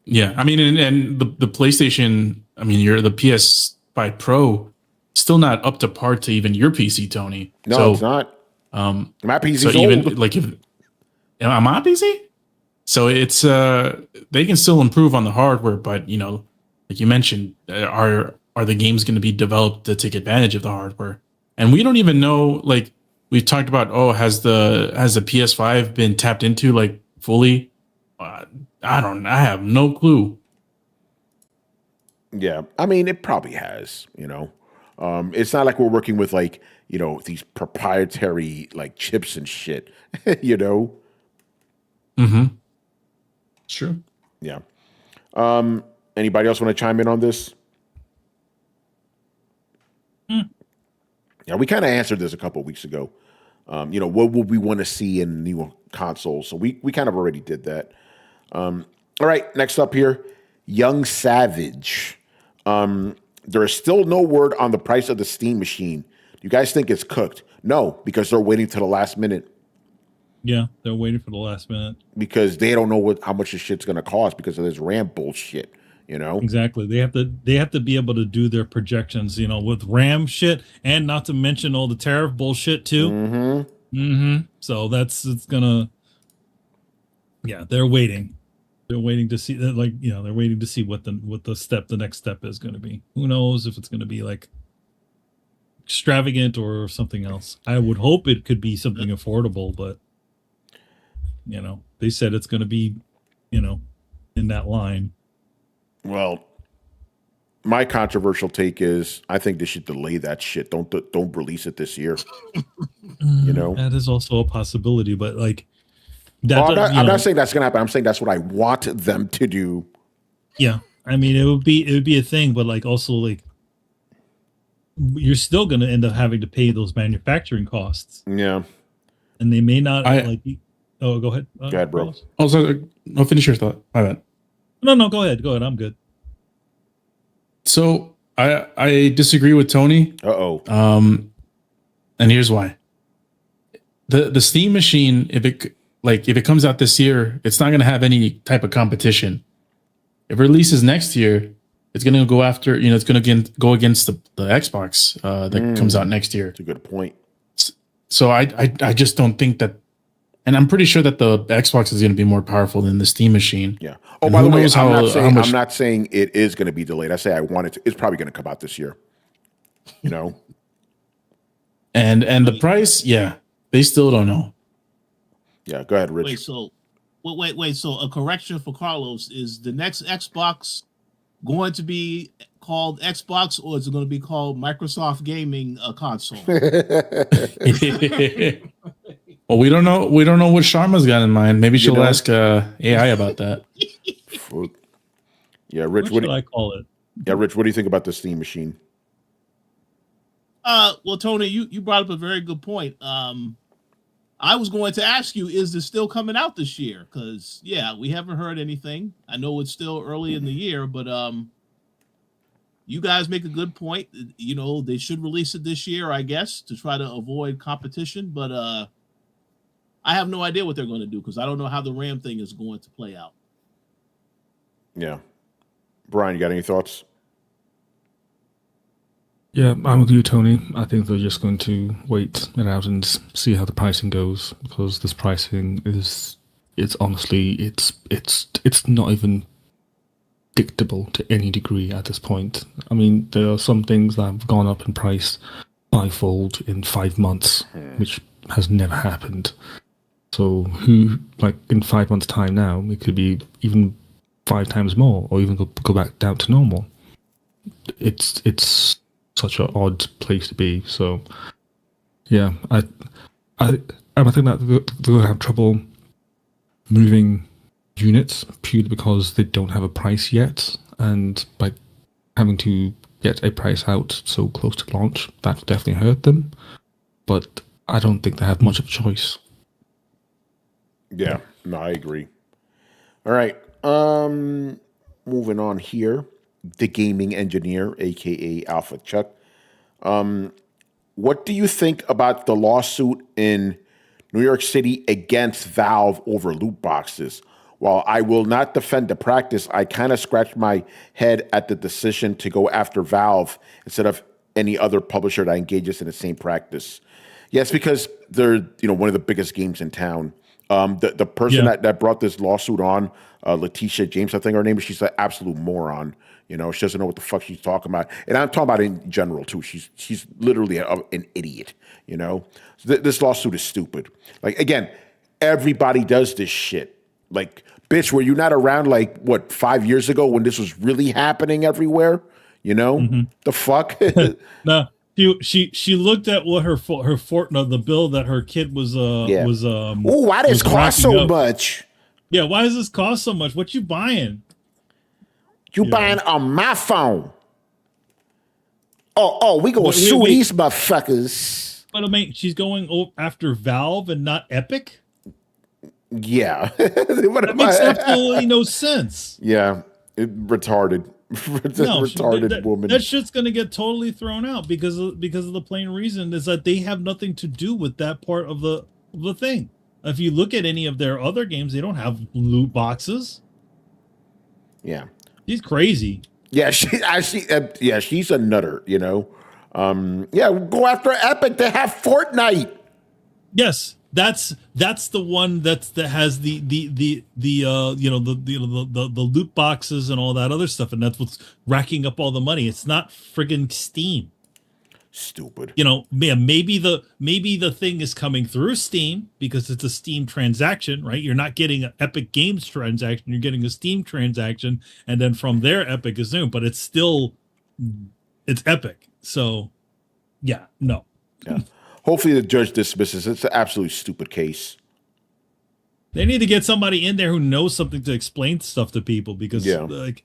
Yeah, I mean, and the PlayStation. I mean, the PS5 Pro. Still not up to par to even your PC, Tony. No, it's not. My PC's so old. Even like am I PC? So it's they can still improve on the hardware, but like you mentioned, are the games going to be developed to take advantage of the hardware? And we don't even know. Like we've talked about, has the PS5 been tapped into like fully? I have no clue. Yeah, I mean, it probably has. It's not like we're working with like you know, these proprietary like chips and shit, you know? Mm-hmm. Sure. Yeah. Anybody else want to chime in on this? Yeah, we kind of answered this a couple of weeks ago. You know, what would we want to see in new consoles? So we kind of already did that. All right, next up here, Young Savage. There is still no word on the price of the Steam machine. Do you guys think it's cooked? No, because they're waiting to the last minute. Yeah, they're waiting for the last minute. Because they don't know how much this shit's going to cost because of this RAM bullshit. You know, Exactly. They have to be able to do their projections, you know, with RAM shit, and not to mention all the tariff bullshit too. So it's gonna, yeah, they're waiting. They're waiting to see that, like, you know, they're waiting to see what the next step is going to be. Who knows if it's going to be like extravagant or something else. I would hope it could be something affordable, but you know, they said it's going to be, you know, in that line. well, my controversial take is I think they should delay that shit. Don't release it this year. You know, That is also a possibility, but like that. well, I'm not saying that's gonna happen. I'm saying that's what I want them to do. Yeah, I mean, it would be a thing, but like also like you're still going to end up having to pay those manufacturing costs. Yeah, And they may not like. Oh, go ahead. Go ahead, bro. Carlos. Also, I'll finish your thought. My bad. No, go ahead. Go ahead. I'm good. So I disagree with Tony. And here's why. The Steam machine, if it comes out this year, it's not going to have any type of competition. If it releases next year, it's going to go after, you know, it's going to go against the Xbox that comes out next year. That's a good point. So I just don't think that, and I'm pretty sure that the Xbox is going to be more powerful than the Steam machine. Yeah. Oh, And by the who way, knows I'm not saying it is going to be delayed. I say I want it to. It's probably going to come out this year. You know. And the price, yeah, they still don't know. Yeah. Go ahead, Rich. Wait. So a correction for Carlos: is the next Xbox going to be called Xbox, or is it going to be called Microsoft Gaming Console? Well, we don't know. We don't know what Sharma's got in mind. Maybe she'll ask AI about that. Yeah, Rich. What should I call it? Yeah, Rich. What do you think about the Steam machine? Well, Tony, you brought up a very good point. I was going to ask you, is this still coming out this year? Because yeah, we haven't heard anything. I know it's still early in the year, but you guys make a good point. You know, they should release it this year, I guess, to try to avoid competition. But I have no idea what they're going to do because I don't know how the RAM thing is going to play out. Yeah, Brian, you got any thoughts? Yeah, I'm with you, Tony. I think they're just going to wait it out and see how the pricing goes, because this pricing it's honestly it's not even predictable to any degree at this point. I mean, there are some things that have gone up in price fivefold in 5 months, which has never happened. So like in 5 months' time now, it could be even 5 times more, or even go back down to normal. It's such an odd place to be. So yeah, I think that they're going to have trouble moving units purely because they don't have a price yet, and by having to get a price out so close to launch, that will definitely hurt them. But I don't think they have much of a choice. Yeah, no, I agree. All right, moving on here. The gaming engineer, aka Alpha Chuck. What do you think about the lawsuit in New York City against Valve over loot boxes? While I will not defend the practice, I kind of scratched my head at the decision to go after Valve instead of any other publisher that engages in the same practice. Yes, because they're one of the biggest games in town. The person that brought this lawsuit on, Letitia James, I think her name is, she's an absolute moron. She doesn't know what the fuck she's talking about. And I'm talking about in general, too. She's literally an idiot, This lawsuit is stupid. Like, again, everybody does this shit. Like, bitch, were you not around, 5 years ago when this was really happening everywhere? The fuck? No, She looked at what her Fortnite, the bill that her kid was Yeah. was Oh, why does was it cost so racking up. much? Yeah, why does this cost so much? What you buying? You Yeah. buying on my phone? Oh, we gonna Wait, sue wait. these motherfuckers. But I mean, she's going after Valve and not Epic. Yeah. That makes absolutely no sense. Yeah, retarded. No, Retarded woman. that shit's gonna get totally thrown out because of the plain reason is that they have nothing to do with that part of the thing. If you look at any of their other games, they don't have loot boxes. Yeah. She's crazy. Yeah, she's a nutter, you know. Yeah, go after Epic. They have Fortnite. Yes, that's the one that has the loot boxes and all that other stuff, and that's what's racking up all the money. It's not friggin' Steam. Stupid. You know, maybe the thing is coming through Steam because it's a Steam transaction, right? You're not getting an Epic Games transaction, you're getting a Steam transaction, and then from there Epic is Zoom, but it's Epic. So yeah, no. Yeah. Hopefully the judge dismisses. It's an absolutely stupid case. They need to get somebody in there who knows something to explain stuff to people because like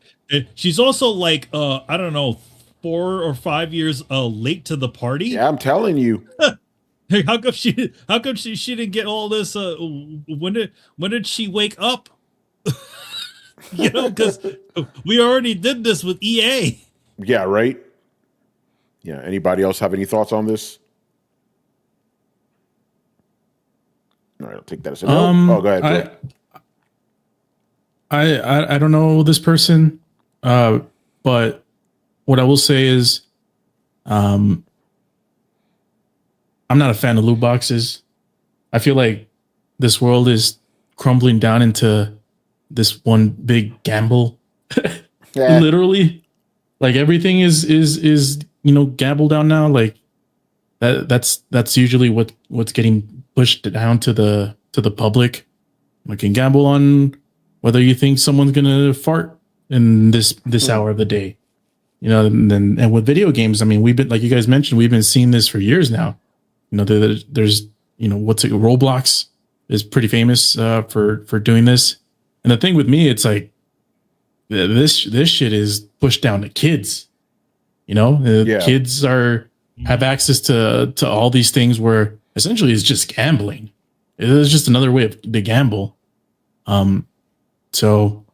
she's also like I don't know, 4 or 5 years late to the party. Yeah, I'm telling you. Hey, how come she didn't get all this? When did she wake up? You know, because we already did this with EA. Yeah, right. Yeah. Anybody else have any thoughts on this? All right, I'll take that as a no. Go ahead. I don't know this person, but what I will say is, I'm not a fan of loot boxes. I feel like this world is crumbling down into this one big gamble. Yeah. Literally, like everything is gamble down now. Like that's usually what's getting pushed down to the public. We can gamble on whether you think someone's gonna fart in this hour of the day. You know, and with video games, I mean, we've been, like you guys mentioned, we've been seeing this for years now. You know, there's Roblox is pretty famous for doing this. And the thing with me, it's like this shit is pushed down to kids. You know, kids have access to all these things where essentially it's just gambling. It is just another way to gamble. So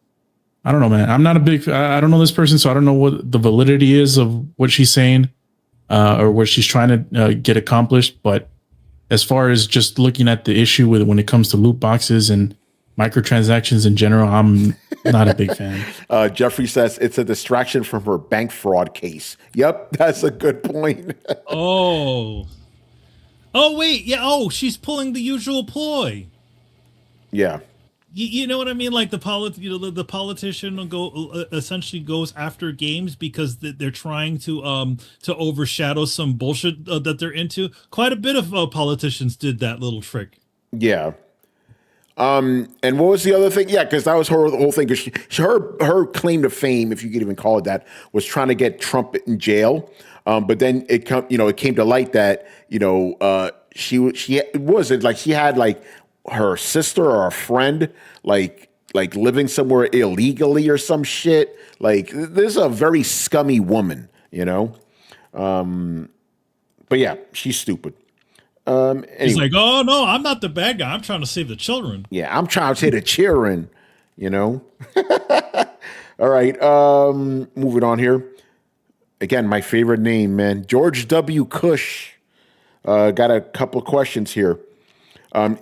I don't know, man. I'm not I don't know this person, so I don't know what the validity is of what she's saying, or what she's trying to get accomplished. But as far as just looking at the issue with when it comes to loot boxes and microtransactions in general, I'm not a big fan. Jeffrey says it's a distraction from her bank fraud case. Yep, that's a good point. Oh wait, yeah. Oh, she's pulling the usual ploy. Yeah. You know what I mean? Like the politician will go essentially goes after games because they're trying to overshadow some bullshit that they're into. Quite a bit of politicians did that little trick. Yeah. And what was the other thing? Yeah, because that was the whole thing. Because her claim to fame, if you could even call it that, was trying to get Trump in jail. But then it came to light that she wasn't like she had like her sister or a friend like living somewhere illegally or some shit. Like this is a very scummy woman, you know. But yeah, she's stupid. Anyway. He's like, oh no, I'm not the bad guy. I'm trying to save the children. Yeah, I'm trying to save the children, you know. All right, moving on here. Again, my favorite name, man, George W. Cush. Got a couple of questions here.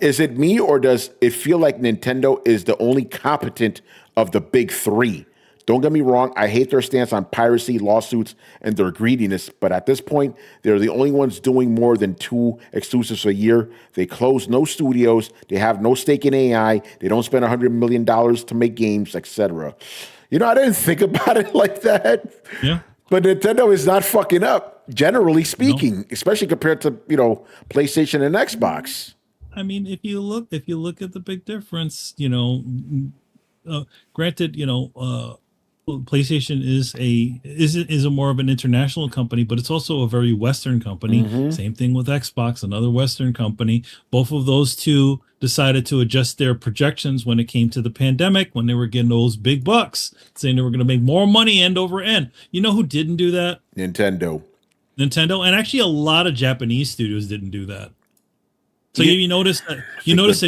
Is it me or does it feel like Nintendo is the only competent of the big three? Don't get me wrong, I hate their stance on piracy, lawsuits, and their greediness, but at this point, they're the only ones doing more than 2 exclusives a year. They close no studios, they have no stake in AI, they don't spend $100 million to make games, etc. You know, I didn't think about it like that. Yeah. But Nintendo is not fucking up, generally speaking, especially compared to, PlayStation and Xbox. I mean, if you look at the big difference, granted, PlayStation is a more of an international company, but it's also a very Western company. Mm-hmm. Same thing with Xbox, another Western company. Both of those two decided to adjust their projections when it came to the pandemic, when they were getting those big bucks, saying they were going to make more money end over end. You know who didn't do that? Nintendo. Nintendo, and actually a lot of Japanese studios didn't do that. So Yeah, you notice that a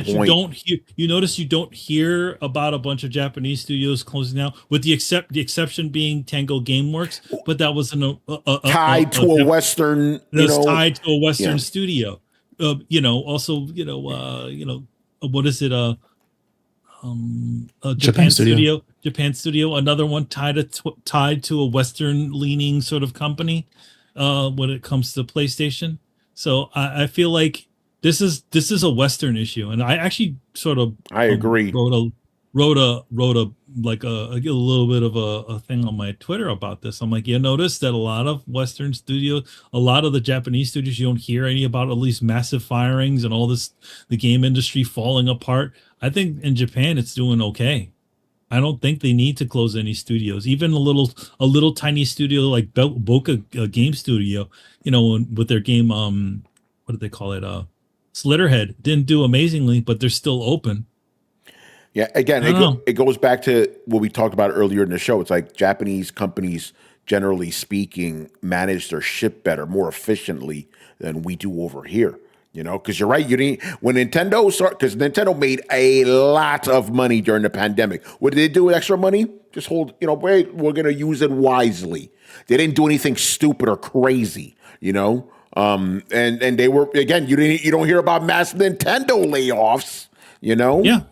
good you point. don't hear you don't hear about a bunch of Japanese studios closing down, with the exception being Tango Gameworks, but that was Tied to a Western, that's tied to a Western yeah. studio. Also what is it? Japan Studio. Japan studio, another one tied to a Western leaning sort of company. When it comes to PlayStation, so I feel like this is a Western issue, and I actually sort of I agree. wrote a like a little bit of a thing on my Twitter about this. I'm like, you notice that a lot of Western studios, a lot of the Japanese studios, you don't hear any about all these massive firings and all this, the game industry falling apart. I think in Japan it's doing okay. I don't think they need to close any studios. Even a little tiny studio like Boca Game Studio, with their game, what do they call it? Slitterhead didn't do amazingly, but they're still open. Yeah, again, it goes back to what we talked about earlier in the show. It's like Japanese companies, generally speaking, manage their shit better, more efficiently than we do over here. Because you're right. When Nintendo because Nintendo made a lot of money during the pandemic. What did they do with extra money? Just hold, wait, we're going to use it wisely. They didn't do anything stupid or crazy, and they were, again, you don't hear about mass Nintendo layoffs, Yeah.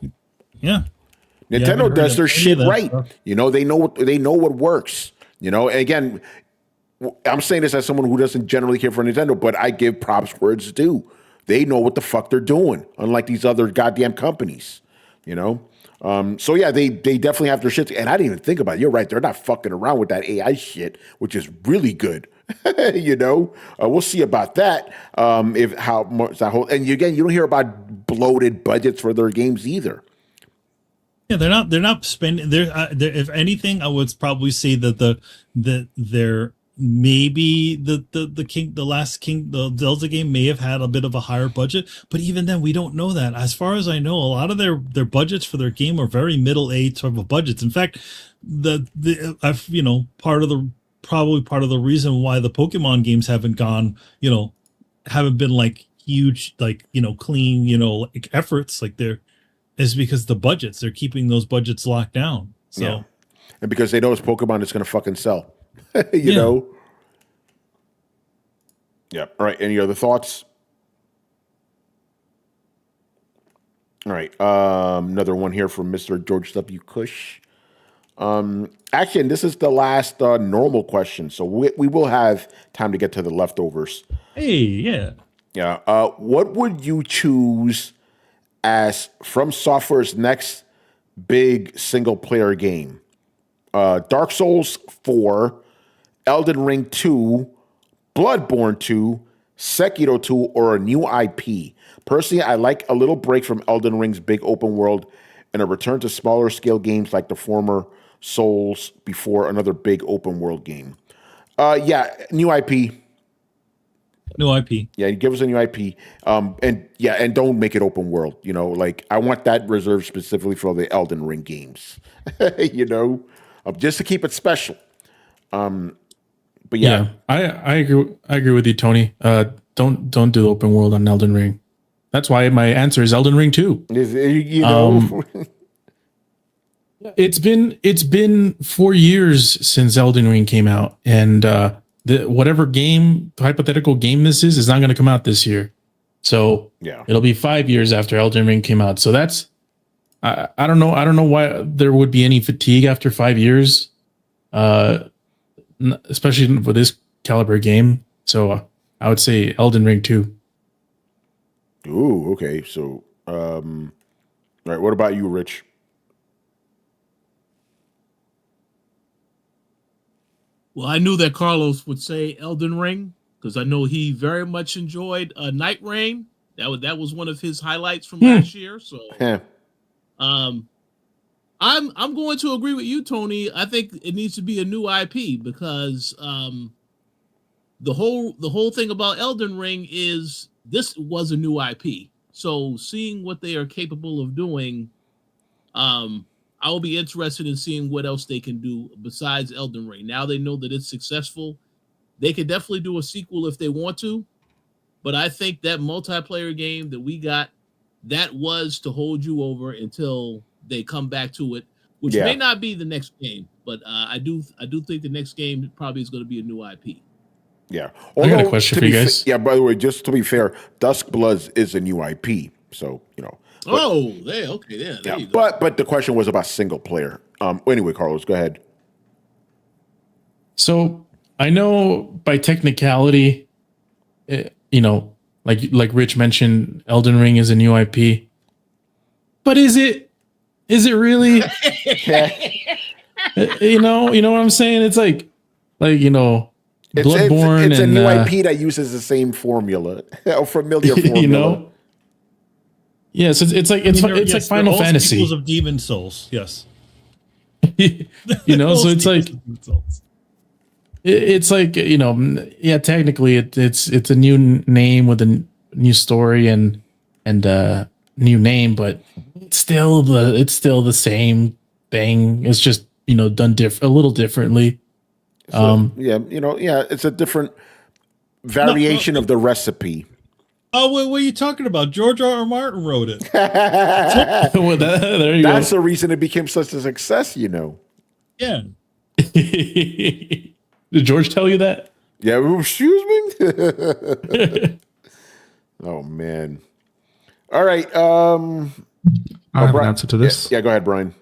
Nintendo does their shit right. They know what works. And again, I'm saying this as someone who doesn't generally care for Nintendo, but I give props where it's due. They know what the fuck they're doing, unlike these other goddamn companies. So yeah, they definitely have their shit. And I didn't even think about it. You're right. They're not fucking around with that AI shit, which is really good. We'll see about that. If how much that whole, and again, you don't hear about bloated budgets for their games either. Yeah, they're not spending. If anything, I would probably say that they're maybe the last the Zelda game may have had a bit of a higher budget, but even then we don't know that. As far as I know, a lot of their budgets for their game are very middle aged sort of budgets. In fact, part of the reason why the Pokemon games haven't been like huge, like clean, like efforts, like is because the budgets, they're keeping those budgets locked down. So yeah. And because they know it's Pokemon, it's going to fucking sell. you know? Yeah. All right. Any other thoughts? All right. Another one here from Mr. George W. Cush. Actually, and this is the last normal question, so we will have time to get to the leftovers. Hey, yeah. Yeah. What would you choose as From Software's next big single-player game? Dark Souls 4, Elden Ring 2, Bloodborne 2, Sekiro 2, or a new IP? Personally, I like a little break from Elden Ring's big open world and a return to smaller scale games like the former Souls before another big open world game. Yeah, new IP. New IP. Yeah, give us a new IP. And don't make it open world. Like I want that reserved specifically for the Elden Ring games. Just to keep it special. But yeah, I agree with you, Tony. Don't do the open world on Elden Ring. That's why my answer is Elden Ring 2. It's been 4 years since Elden Ring came out, and whatever hypothetical game this is not going to come out this year. So yeah, it'll be 5 years after Elden Ring came out. So that's I don't know why there would be any fatigue after 5 years, especially for this caliber game. So I would say Elden Ring 2. Ooh, okay. So, all right. What about you, Rich? Well, I knew that Carlos would say Elden Ring because I know he very much enjoyed Night Rain. That was one of his highlights from last year. So, I'm going to agree with you, Tony. I think it needs to be a new IP because the whole thing about Elden Ring is this was a new IP. So seeing what they are capable of doing, I will be interested in seeing what else they can do besides Elden Ring. Now they know that it's successful. They could definitely do a sequel if they want to, but I think that multiplayer game that we got, that was to hold you over until they come back to it, which may not be the next game, but I do think the next game probably is going to be a new IP. Yeah. I got a question for you guys. By the way, just to be fair, Dusk Bloods is a new IP, so you know. But, there you go. But the question was about single player. Anyway, Carlos, go ahead. So I know by technicality, you know, like Rich mentioned, Elden Ring is a new IP. But is it really? you know what I'm saying? It's like you know, Bloodborne. It's a new IP that uses the same formula, a familiar formula. You know. Yeah, so it's like Final Fantasy. Sequels of Demon Souls, yes. you know, so it's like you know, yeah. Technically, it's a new name with a new story and new name, but it's still the same thing. It's just, you know, done a little differently. So, it's a different variation of the recipe. Oh, what are you talking about? George R. R. Martin wrote it. Well, there you go. That's the reason it became such a success, you know. Yeah. Did George tell you that? Yeah, excuse me? Oh, man. All right. I have an answer to this. Yeah, go ahead, Brian.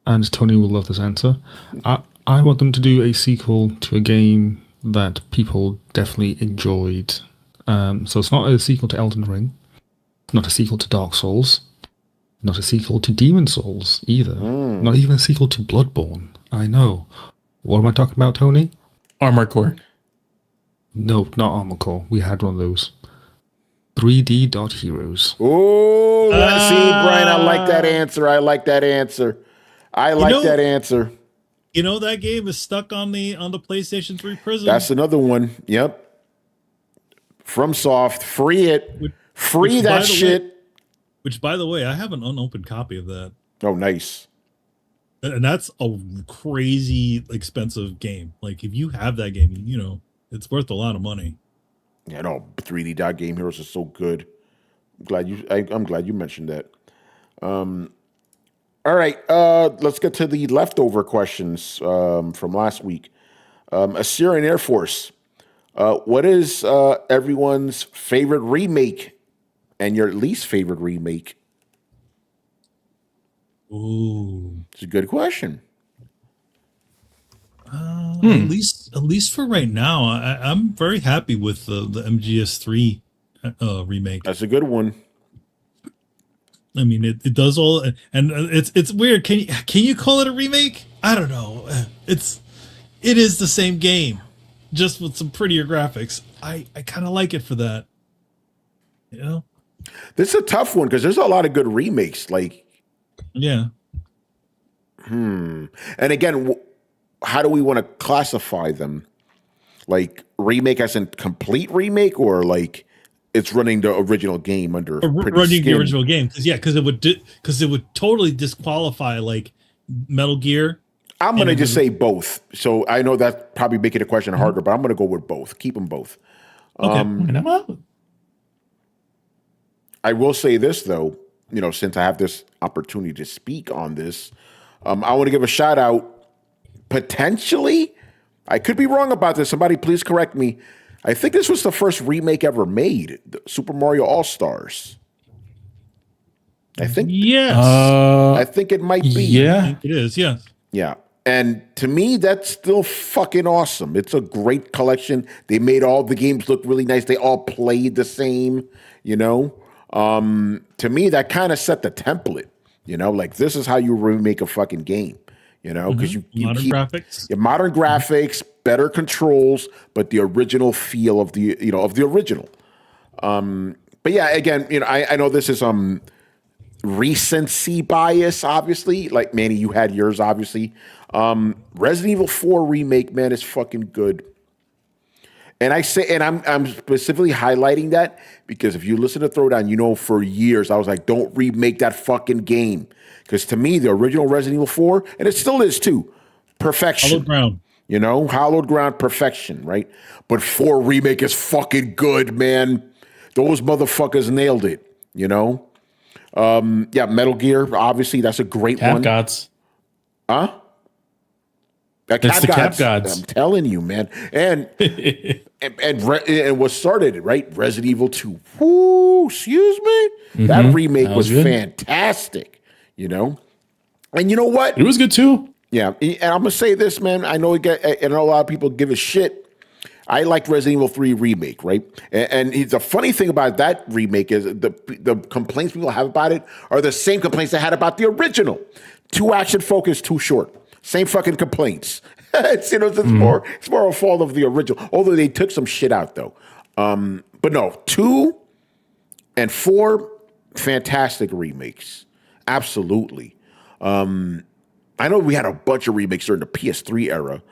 And Tony will love this answer. I want them to do a sequel to a game that people definitely enjoyed. So it's not a sequel to Elden Ring, not a sequel to Dark Souls, not a sequel to Demon Souls either, not even a sequel to Bloodborne. I know. What am I talking about, Tony? Armored Core. No, not Armored Core. We had one of those. 3D Dot Heroes. Oh, see, Brian, I like that answer. I like that answer. You know, that game is stuck on the PlayStation 3 Prism. That's another one. Yep. FromSoft, free it. Free that shit. Which, by the way, I have an unopened copy of that. Oh, nice. And that's a crazy expensive game. Like, if you have that game, you know, it's worth a lot of money. Yeah, no, 3D Dot Game Heroes is so good. I'm glad you mentioned that. All right, let's get to the leftover questions from last week. Assyrian Air Force. What is everyone's favorite remake and your least favorite remake? Ooh, it's a good question. At least for right now, I'm very happy with the MGS3 remake. That's a good one. I mean, it does all, and it's weird. Can you call it a remake? I don't know. It is the same game, just with some prettier graphics. I kind of like it for that. You know, this is a tough one because there's a lot of good remakes. Like, yeah. And again, how do we want to classify them? Like remake as in complete remake, or like it's running the original game under running the original game? Because it would totally disqualify like Metal Gear. I'm gonna just say both. So I know that's probably making the question harder, but I'm gonna go with both. Keep them both. Okay. I will say this though, you know, since I have this opportunity to speak on this, I want to give a shout out. Potentially, I could be wrong about this. Somebody please correct me. I think this was the first remake ever made, Super Mario All-Stars. I think. Yes. I think it might be. Yeah. I think it is. Yes. Yeah. And to me, that's still fucking awesome. It's a great collection. They made all the games look really nice. They all played the same, you know. To me, that kind of set the template, you know, like this is how you remake a fucking game, you know, because you modern keep graphics. Yeah, modern graphics, better controls, but the original feel of the, you know, of the original. But yeah, again, you know, I know this is recency bias, obviously. Like Manny, you had yours, obviously. Resident Evil 4 remake, man, is fucking good. And I'm specifically highlighting that because if you listen to Throwdown, you know for years I was like, don't remake that fucking game. Because to me, the original Resident Evil 4, and it still is too, perfection. Hallowed ground. You know, hallowed ground, perfection, right? But 4 remake is fucking good, man. Those motherfuckers nailed it, you know? Yeah, Metal Gear, obviously, that's a great Cap one. Gods. Huh? That's the Cap Gods. I'm telling you, man. And and what started it, right? Resident Evil 2. Whoo, excuse me? That remake was good. Fantastic, you know? And you know what? It was good too. Yeah, and I'm gonna say this, man. I know a lot of people give a shit. I like Resident Evil 3 remake, right? And the funny thing about that remake is the complaints people have about it are the same complaints they had about the original. Too action focused, too short. Same fucking complaints. It's more a fault of the original. Although they took some shit out though. But no, 2 and 4, fantastic remakes. Absolutely. I know we had a bunch of remakes during the PS3 era,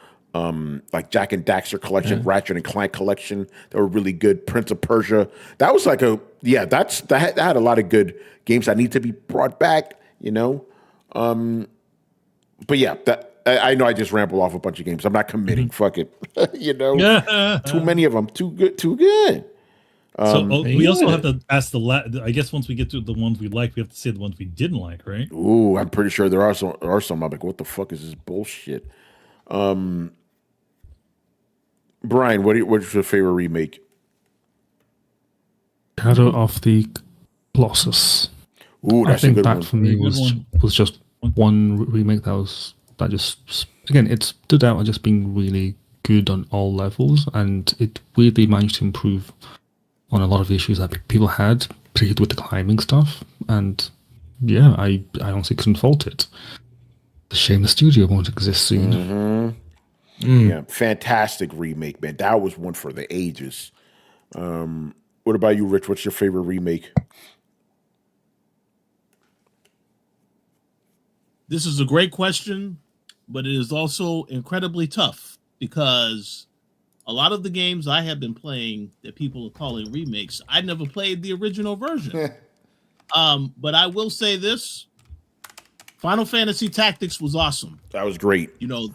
like Jack and Daxter collection, Ratchet and Clank collection. That were really good. Prince of Persia. That was like that had a lot of good games that need to be brought back. You know, but yeah, I know I just ramble off a bunch of games. I'm not committing. Fuck it. You know, too many of them. Too good. Too good. We also have to ask I guess once we get to the ones we like, we have to say the ones we didn't like, right? Ooh, I'm pretty sure there are some. I'm like, what the fuck is this bullshit? Brian, what's your favorite remake? Shadow of the Colossus. Ooh, that's I think a good that one. for me was just one remake that just again it stood out as just being really good on all levels, and it weirdly managed to improve on a lot of issues that people had, particularly with the climbing stuff. And yeah, I honestly couldn't fault it. It's a shame the studio won't exist soon. Yeah, fantastic remake, man. That was one for the ages. What about you, Rich? What's your favorite remake? This is a great question, but it is also incredibly tough because a lot of the games I have been playing that people are calling remakes, I never played the original version. But I will say this, Final Fantasy Tactics was awesome. That was great. You know,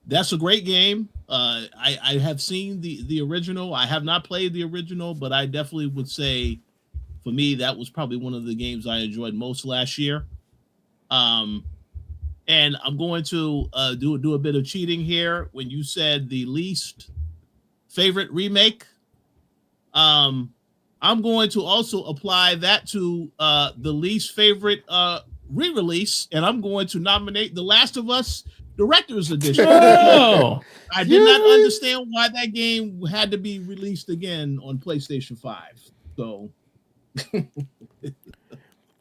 that's a great game. I have seen the original. I have not played the original, but I definitely would say for me, that was probably one of the games I enjoyed most last year. And I'm going to do a bit of cheating here. When you said the least favorite remake, I'm going to also apply that to the least favorite re-release, and I'm going to nominate The Last of Us Director's Edition. Oh, I did not understand why that game had to be released again on PlayStation 5. So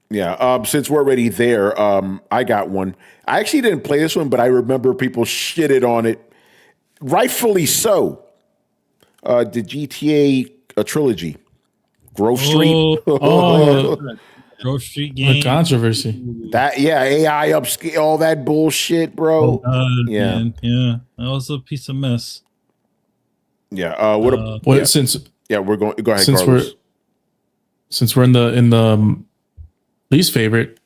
yeah, since we're already there, I got one. I actually didn't play this one, but I remember people shitted on it. Rightfully so. The GTA trilogy. Grove Street. Grove Street game. the controversy. That AI upscale, all that bullshit, bro. Yeah. Man. Yeah, that was a piece of mess. Yeah. Well, yeah. since We're going. Go ahead, since Carlos. we're in the least favorite,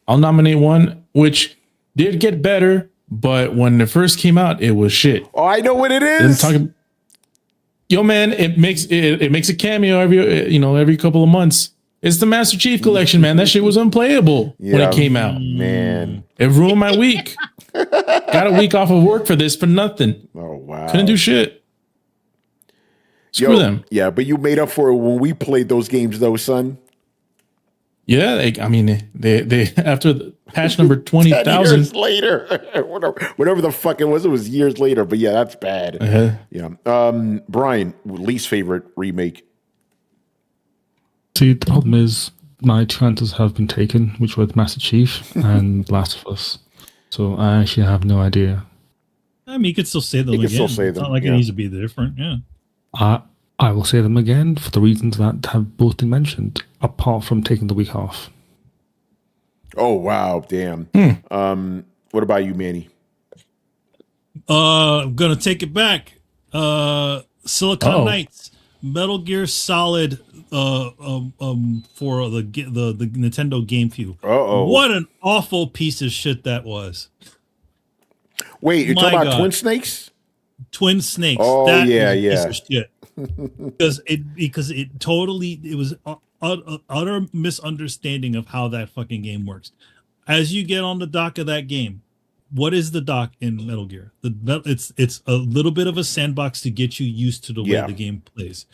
I'll nominate one which did get better, but when it first came out, it was shit. Oh, I know what it is. Yo, man, it makes a cameo every couple of months. It's the Master Chief Collection, man. That shit was unplayable when it came out. Man, it ruined my week. Got a week off of work for this for nothing. Oh wow, couldn't do shit. Screw them. Yeah, but you made up for it when we played those games, though, son. Yeah, they after the patch number 20,000 years later, whatever the fuck it was years later. But yeah, that's bad. Yeah. Brian, least favorite remake. See, the problem is my chances have been taken, which were Master Chief and Last of Us. So I actually have no idea. I mean, you could still say them again. Still say it's them, not like it needs to be different. Yeah. I will say them again for the reasons that have both been mentioned, apart from taking the week off. Oh wow, damn. What about you, Manny? I'm gonna take it back. Silicon Uh-oh. Knights, Metal Gear Solid, for the Nintendo GameCube. Uh-oh. What an awful piece of shit that was. Wait, you're talking My about God. Twin Snakes? Twin Snakes. Oh, That yeah, was a piece yeah. of shit. It was utter misunderstanding of how that fucking game works. As you get on the dock of that game, what is the dock in Metal Gear? It's a little bit of a sandbox to get you used to the way Yeah. the game plays.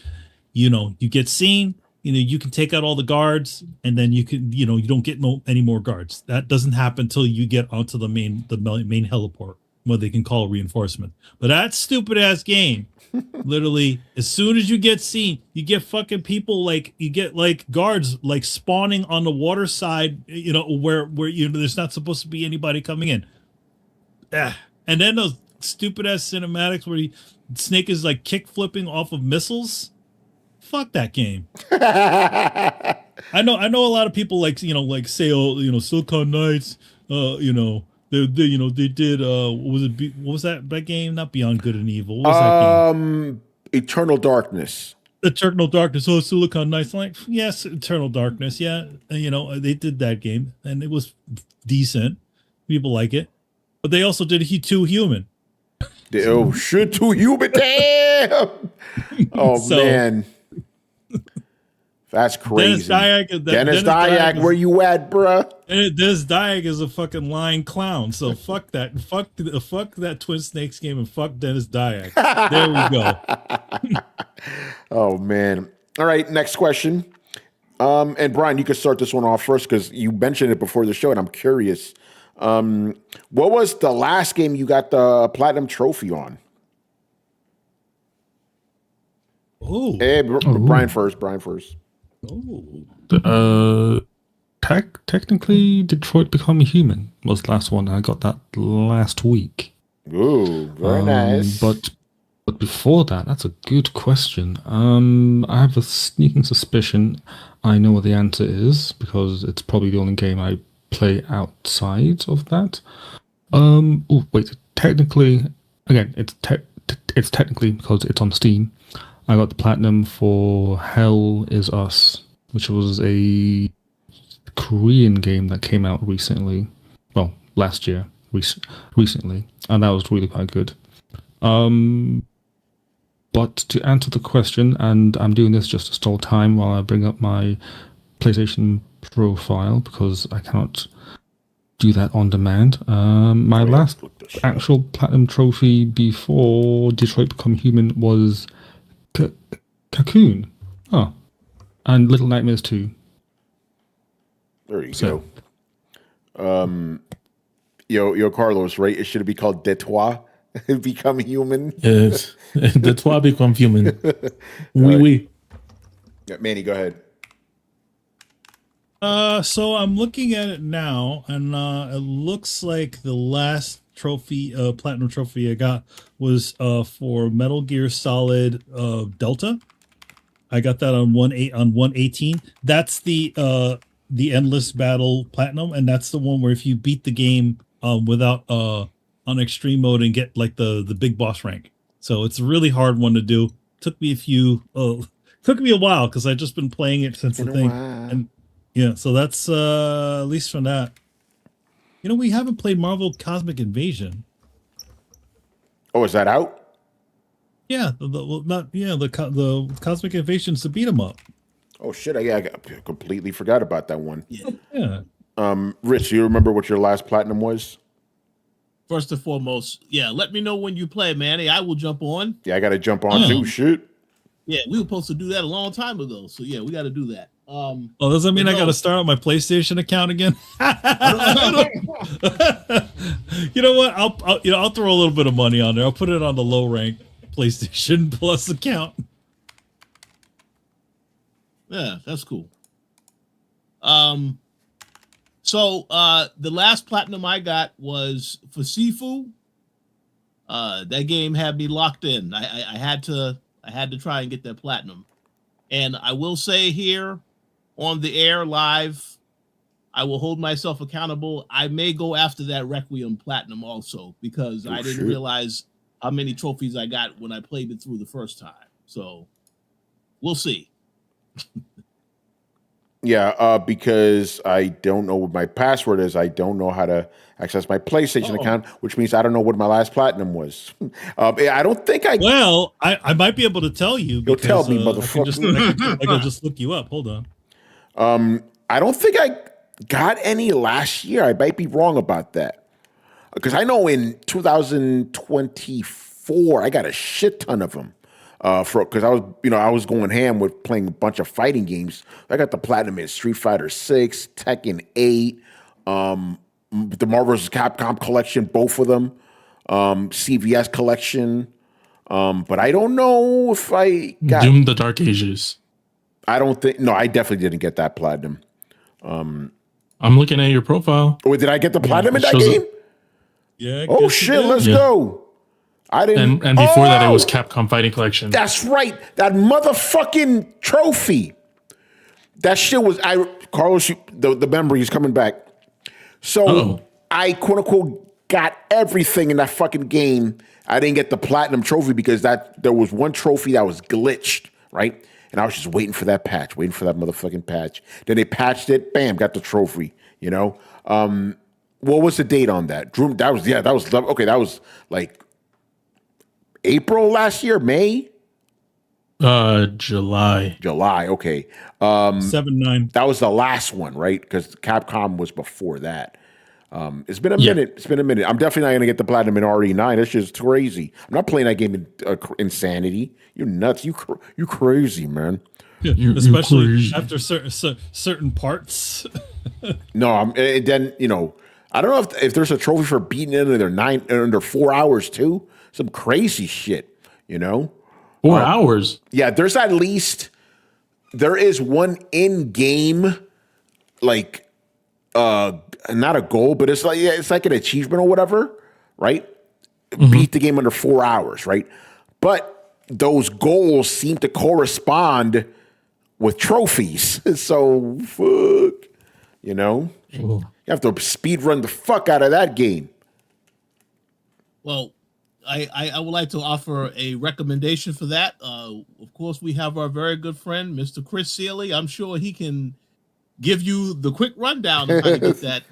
You know, you get seen, you know, you can take out all the guards, and then you can, you know, you don't get any more guards. That doesn't happen until you get onto the main heliport where they can call reinforcement. But that stupid ass game, literally, as soon as you get seen, you get fucking people like you get like guards like spawning on the water side, you know, where you know there's not supposed to be anybody coming in. And then those stupid ass cinematics where Snake is like kick flipping off of missiles. Fuck that game. I know a lot of people like, you know, like say, oh, you know, Silicon Knights, you know, they did what was that game? Not Beyond Good and Evil. What was that game? Eternal Darkness. Eternal Darkness. Oh, Silicon Knights. Like, yes, Eternal Darkness. Yeah, you know, they did that game and it was decent. People like it, but they also did Too Human. Oh shit, Too Human. Damn. Oh So- man. That's crazy. Dennis Dyack, where you at, bruh? Dennis Dyack is a fucking lying clown. So fuck that. Fuck that Twin Snakes game and fuck Dennis Dyack. There we go. Oh man. All right, next question. And Brian, you can start this one off first because you mentioned it before the show, and I'm curious. What was the last game you got the platinum trophy on? Oh, Hey, Brian first. Technically, Detroit Become Human was the last one. I got that last week. Ooh, very nice. But before that, that's a good question. I have a sneaking suspicion I know what the answer is because it's probably the only game I play outside of that. Oh wait, technically, again, it's technically because it's on Steam. I got the platinum for Hell Is Us, which was a Korean game that came out recently. Well, last year, recently, and that was really quite good. But to answer the question, and I'm doing this just to stall time while I bring up my PlayStation profile because I cannot do that on demand. My last actual platinum trophy before Detroit Become Human was Cocoon. Oh, and Little Nightmares 2. There you go. Yo, Carlos, right? It should be called Detroit Become Human. Yes. That's why I become human. Oui. Yeah, Manny, go ahead. So I'm looking at it now, and it looks like the last trophy, platinum trophy I got was for Metal Gear Solid Delta. I got that on 118. That's the endless battle platinum, and that's the one where if you beat the game without on extreme mode and get like the big boss rank. So it's a really hard one to do. Took me a while because I've just been playing it since the thing. And yeah, so that's at least from that. You know, we haven't played Marvel Cosmic Invasion. Oh, is that out? Yeah, the Cosmic Invasion's to beat 'em up. Oh shit! I completely forgot about that one. Yeah. Rich, you remember what your last platinum was? First and foremost, yeah, let me know when you play, Manny. I will jump on. Yeah, I got to jump on too. Shit. Yeah, we were supposed to do that a long time ago. So yeah, we got to do that. Oh, does that mean I got to start on my PlayStation account again? You know what? I'll throw a little bit of money on there. I'll put it on the low rank PlayStation Plus account. Yeah, that's cool. So the last platinum I got was for Sifu. That game had me locked in. I had to try and get that platinum. And I will say here on the air live, I will hold myself accountable. I may go after that Requiem Platinum also because I didn't realize how many trophies I got when I played it through the first time. So we'll see. Yeah, because I don't know what my password is. I don't know how to access my PlayStation account, which means I don't know what my last platinum was. I don't think I. Well, I might be able to tell you. You'll Because, tell me, motherfucker. I can just look you up. Hold on. I don't think I got any last year. I might be wrong about that. Because I know in 2024, I got a shit ton of them. Because I was going ham with playing a bunch of fighting games. I got the platinum in Street Fighter 6, Tekken 8, the Marvel vs. Capcom collection, both of them, CVS collection. But I don't know if I got Doom: The Dark Ages. I don't think. No, I definitely didn't get that platinum. I'm looking at your profile. Or did I get the platinum in that shows game? Yeah. Oh shit! Let's go. I didn't. And before that, it was Capcom Fighting Collection. That's right. That motherfucking trophy. That shit was. Carlos, the memory is coming back. So I quote unquote got everything in that fucking game. I didn't get the platinum trophy because there was one trophy that was glitched, right? And I was just waiting for that patch, waiting for that motherfucking patch. Then they patched it, bam, got the trophy. You know, what was the date on that? Drew, that was okay. That was like April last year, May, July. Okay. 7-9. That was the last one, right? Because Capcom was before that. It's been a minute. It's been a minute. I'm definitely not going to get the platinum in RE9. That's just crazy. I'm not playing that game in Insanity. You're nuts. You crazy, man. Yeah, especially after certain parts. No, then I don't know if there's a trophy for beating it under 4 hours too. Some crazy shit, 4 hours. Yeah, there is one in game, like not a goal, but it's like an achievement or whatever, right? Mm-hmm. Beat the game under 4 hours, right? But those goals seem to correspond with trophies. So fuck, you have to speed run the fuck out of that game. Well, I would like to offer a recommendation for that. Of course, we have our very good friend, Mr. Chris Sealy. I'm sure he can give you the quick rundown of how to get that.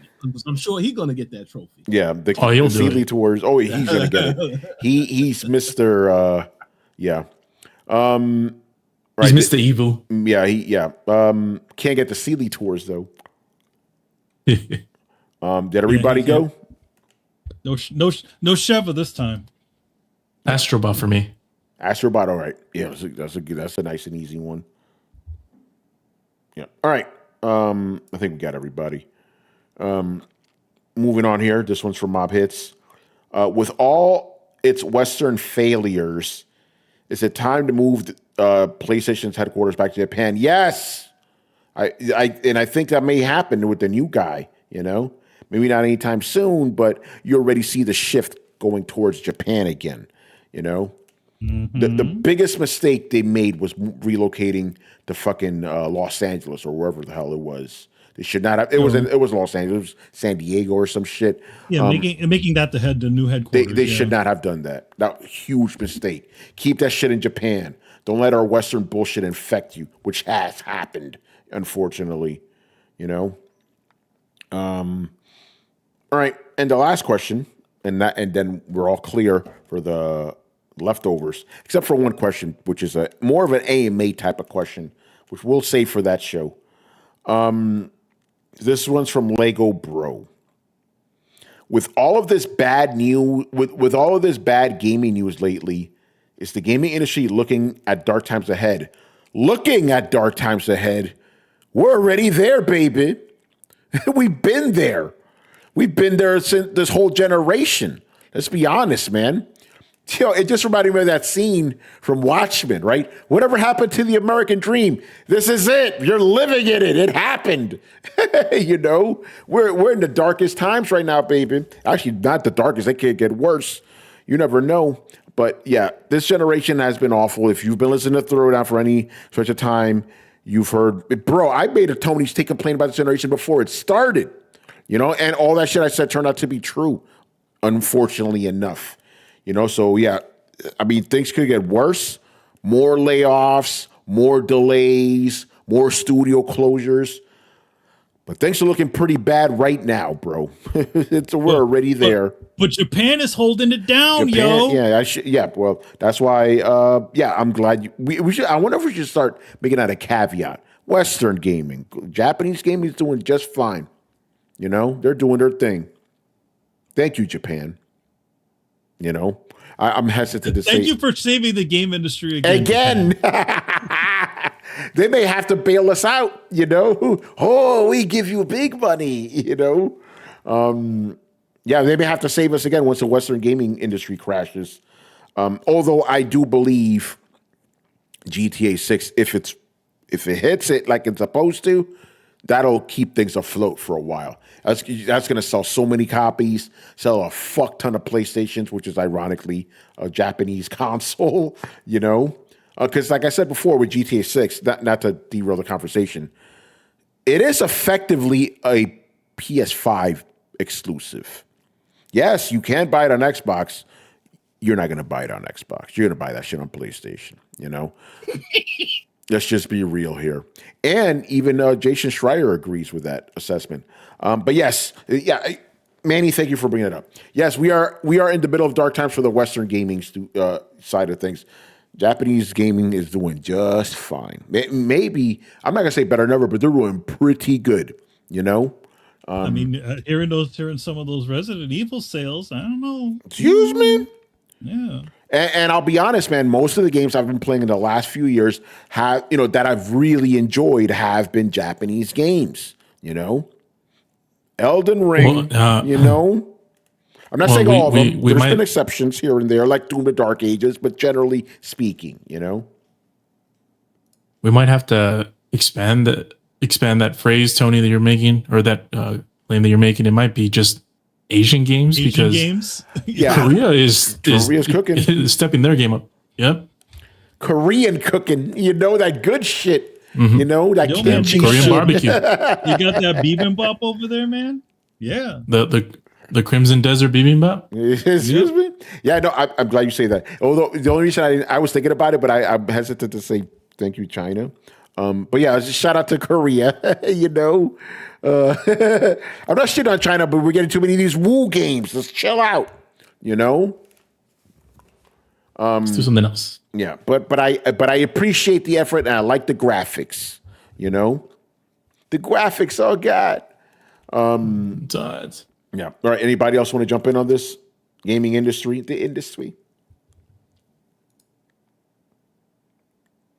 I'm sure he's going to get that trophy. Yeah, the Sealy tours. Oh, he's going to get it. He's Mr. Yeah. Right. He's Mr. Evil. Yeah. Can't get the Sealy tours though. Did everybody go? No Sheva this time. Astrobot for me. Astrobot, all right. Yeah, that's a nice and easy one. Yeah. All right. I think we got everybody. Moving on here. This one's from Mob Hits. With all its Western failures, is it time to move PlayStation's headquarters back to Japan? Yes. I think that may happen with the new guy, Maybe not anytime soon, but you already see the shift going towards Japan again, Mm-hmm. The biggest mistake they made was relocating to fucking Los Angeles or wherever the hell it was. They should not have. It was Los Angeles, it was San Diego or some shit. Yeah, making that the new headquarters. They should not have done that. That was a huge mistake. Keep that shit in Japan. Don't let our Western bullshit infect you, which has happened, unfortunately. All right, and the last question, and then we're all clear for the leftovers, except for one question, which is more of an AMA type of question, which we'll save for that show. This one's from Lego Bro. With all of this bad news, with all of this bad gaming news lately, is the gaming industry looking at dark times ahead? Looking at dark times ahead. We're already there, baby. We've been there. We've been there since this whole generation. Let's be honest, man. It just reminded me of that scene from Watchmen, right? Whatever happened to the American dream? This is it. You're living in it. It happened. We're in the darkest times right now, baby. Actually, not the darkest. They could get worse. You never know. But yeah, this generation has been awful. If you've been listening to Throwdown for any stretch of time, You've heard, bro, I made a Tony's Take complaint about this generation before it started, and all that shit I said turned out to be true, unfortunately enough, so yeah, I mean, things could get worse, more layoffs, more delays, more studio closures, but things are looking pretty bad right now, bro. We're already there. But Japan is holding it down, yo. Yeah, well, that's why. I'm glad we should. I wonder if we should start making that a caveat. Western gaming, Japanese gaming is doing just fine. They're doing their thing. Thank you, Japan. I'm hesitant to say. Thank you for saving the game industry again. They may have to bail us out. Oh, we give you big money. Yeah, they may have to save us again once the Western gaming industry crashes. Although I do believe GTA 6, if it hits it like it's supposed to, that'll keep things afloat for a while. That's going to sell so many copies, sell a fuck ton of PlayStations, which is ironically a Japanese console, Because like I said before with GTA 6, not to derail the conversation, it is effectively a PS5 exclusive. Yes, you can buy it on Xbox. You're not going to buy it on Xbox. You're going to buy that shit on PlayStation, Let's just be real here. And even Jason Schreier agrees with that assessment. But yes, Manny, thank you for bringing it up. Yes, we are in the middle of dark times for the Western gaming side of things. Japanese gaming is doing just fine. Maybe, I'm not going to say better than ever, but they're doing pretty good, I mean, hearing some of those Resident Evil sales, I don't know. Excuse me? Yeah. And I'll be honest, man, most of the games I've been playing in the last few years that I've really enjoyed have been Japanese games, Elden Ring, I'm not saying all of them. There's been exceptions here and there, like Doom the Dark Ages, but generally speaking, We might have to expand that phrase, Tony, that you're making, or that claim that you're making. It might be just Asian games because Korea is cooking, is stepping their game up. Yep, Korean cooking. That good shit. That kimchi Korean shit. barbecue. You got that bibimbap over there, man? Yeah. The Crimson Desert bibimbap. Excuse me. Yeah, no, I'm glad you say that. Although the only reason I was thinking about it, but I'm hesitant to say thank you, China. But yeah, just shout out to Korea. I'm not shitting on China, but we're getting too many of these woo games. Let's chill out. Let's do something else. Yeah, but I appreciate the effort and I like the graphics. The graphics, oh god. Yeah. All right. Anybody else want to jump in on this gaming industry? The industry.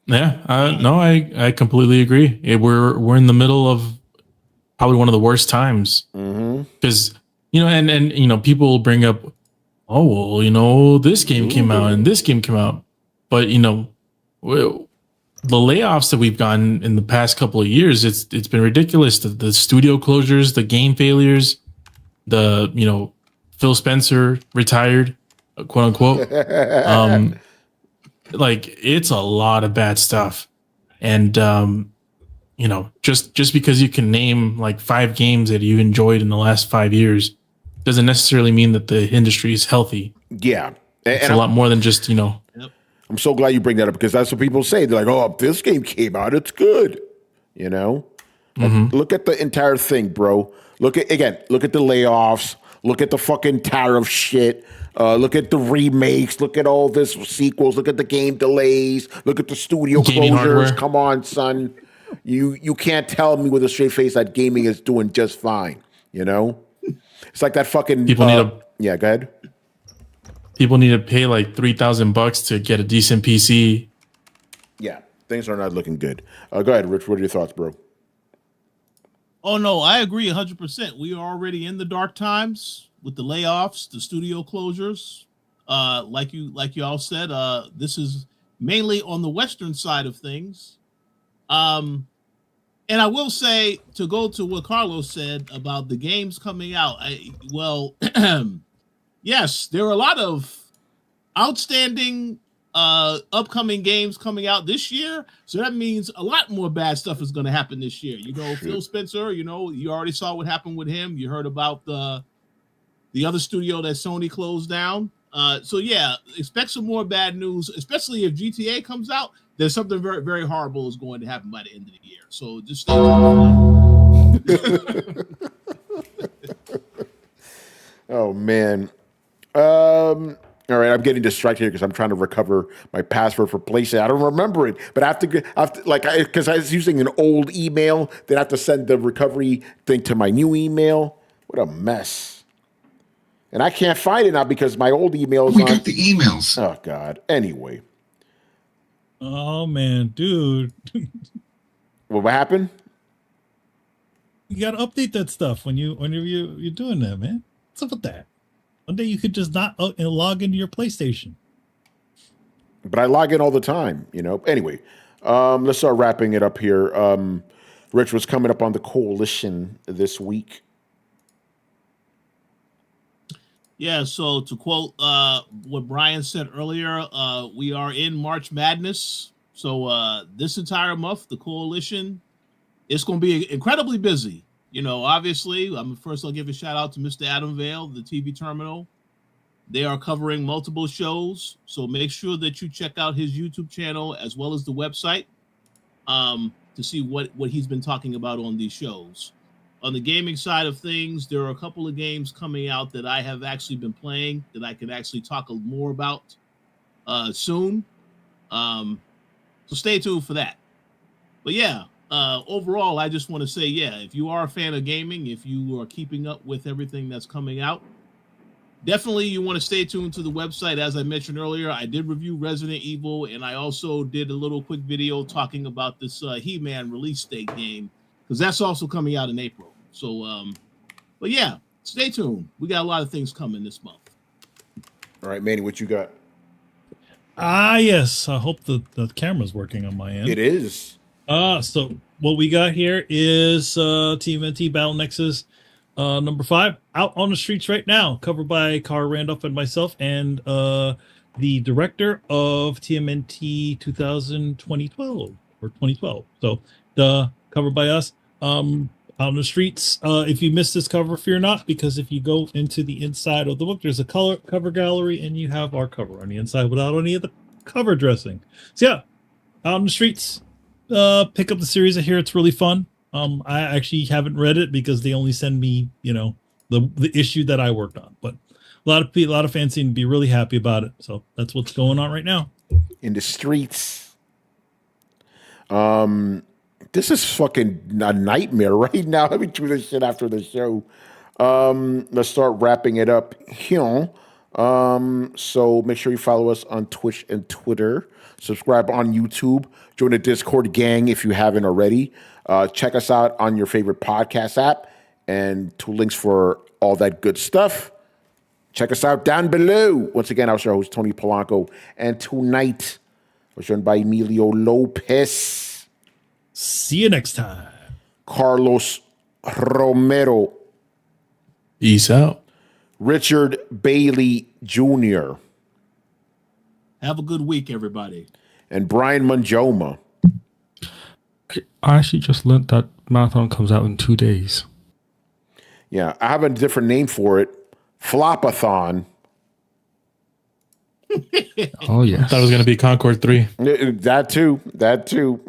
Yeah. No, I completely agree. We're in the middle of probably one of the worst times because and people bring up, oh well, this game came out and this game came out, but the layoffs that we've gotten in the past couple of years, it's been ridiculous. The studio closures, the game failures, the Phil Spencer retired, quote unquote. Like it's a lot of bad stuff, and just because you can name like 5 games that you enjoyed in the last 5 years doesn't necessarily mean that the industry is healthy. Yeah, it's a lot more than just I'm so glad you bring that up because that's what people say. They're like, "Oh, this game came out, it's good." Look at the entire thing, bro. Look at the layoffs. Look at the fucking tariff shit. Look at the remakes. Look at all this sequels. Look at the game delays. Look at the studio gaming closures. Hardware. Come on, son. You can't tell me with a straight face that gaming is doing just fine. It's like that fucking go ahead. People need to pay like $3,000 to get a decent PC. Yeah, things are not looking good. Go ahead, Rich. What are your thoughts, bro? Oh no, I agree 100%. We are already in the dark times with the layoffs, the studio closures. Like you all said, this is mainly on the Western side of things. And I will say, to go to what Carlos said about the games coming out, yes, there are a lot of outstanding upcoming games coming out this year. So that means a lot more bad stuff is going to happen this year. You know, Phil Spencer, you know, you already saw what happened with him. You heard about the other studio that Sony closed down. So yeah, expect some more bad news, especially if GTA comes out. There's something very, very horrible is going to happen by the end of the year. So just stay tuned. Oh man. All right, I'm getting distracted here because I'm trying to recover my password for PlayStation. I don't remember it, but I have to because I was using an old email. Then I have to send the recovery thing to my new email. What a mess! And I can't find it now because my old email is We got the emails. Oh God. Anyway, Oh man, dude. what happened? You gotta update that stuff whenever you're doing that, man. What's up with that? One day you could just not log into your PlayStation. But I log in all the time, you know. Anyway, let's start wrapping it up here. Rich was coming up on the coalition this week. Yeah, so to quote what Brian said earlier, we are in March Madness. So this entire month, the coalition, it's going to be incredibly busy. You know, obviously, I'll give a shout out to Mr. Adam Vale, the TV Terminal. They are covering multiple shows, so make sure that you check out his YouTube channel as well as the website to see what he's been talking about on these shows. On the gaming side of things, there are a couple of games coming out that I have actually been playing that I can actually talk more about soon. So stay tuned for that. But yeah, overall, I just want to say, yeah, if you are a fan of gaming, if you are keeping up with everything that's coming out, definitely you want to stay tuned to the website. As I mentioned earlier, I did review Resident Evil, and I also did a little quick video talking about this He-Man release date game, because that's also coming out in April. So, but yeah, stay tuned. We got a lot of things coming this month. All right, Manny, what you got? Yes. I hope the camera's working on my end. It is. So what we got here is TMNT Battle Nexus number 5 out on the streets right now, covered by Carl Randolph and myself, and the director of TMNT 2012 or 2012. So the covered by us out on the streets. If you missed this cover, fear not, because if you go into the inside of the book, there's a cover gallery, and you have our cover on the inside without any of the cover dressing. So yeah, out on the streets. Pick up the series. I hear it's really fun. I actually haven't read it because they only send me, you know, the issue that I worked on. But a lot of fans seem to be really happy about it. So that's what's going on right now in the streets. This is fucking a nightmare right now. Let me do this shit after the show. Let's start wrapping it up here. So make sure you follow us on Twitch and Twitter. Subscribe on YouTube. Join the Discord gang if you haven't already. Check us out on your favorite podcast app, and 2 links for all that good stuff. Check us out down below. Once again, I was your host, Tony Polanco, and tonight we're joined by Emilio Lopez. See you next time. Carlos Romero. Peace out. Richard Bailey Jr. Have a good week, everybody. And Brian Manjoma. I actually just learned that Marathon comes out in 2 days. Yeah, I have a different name for it. Flopathon. Oh, yes. I thought it was going to be Concord 3. That too.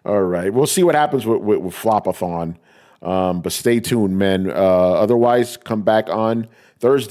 All right. We'll see what happens with Flopathon. But stay tuned, man. Otherwise, come back on Thursday.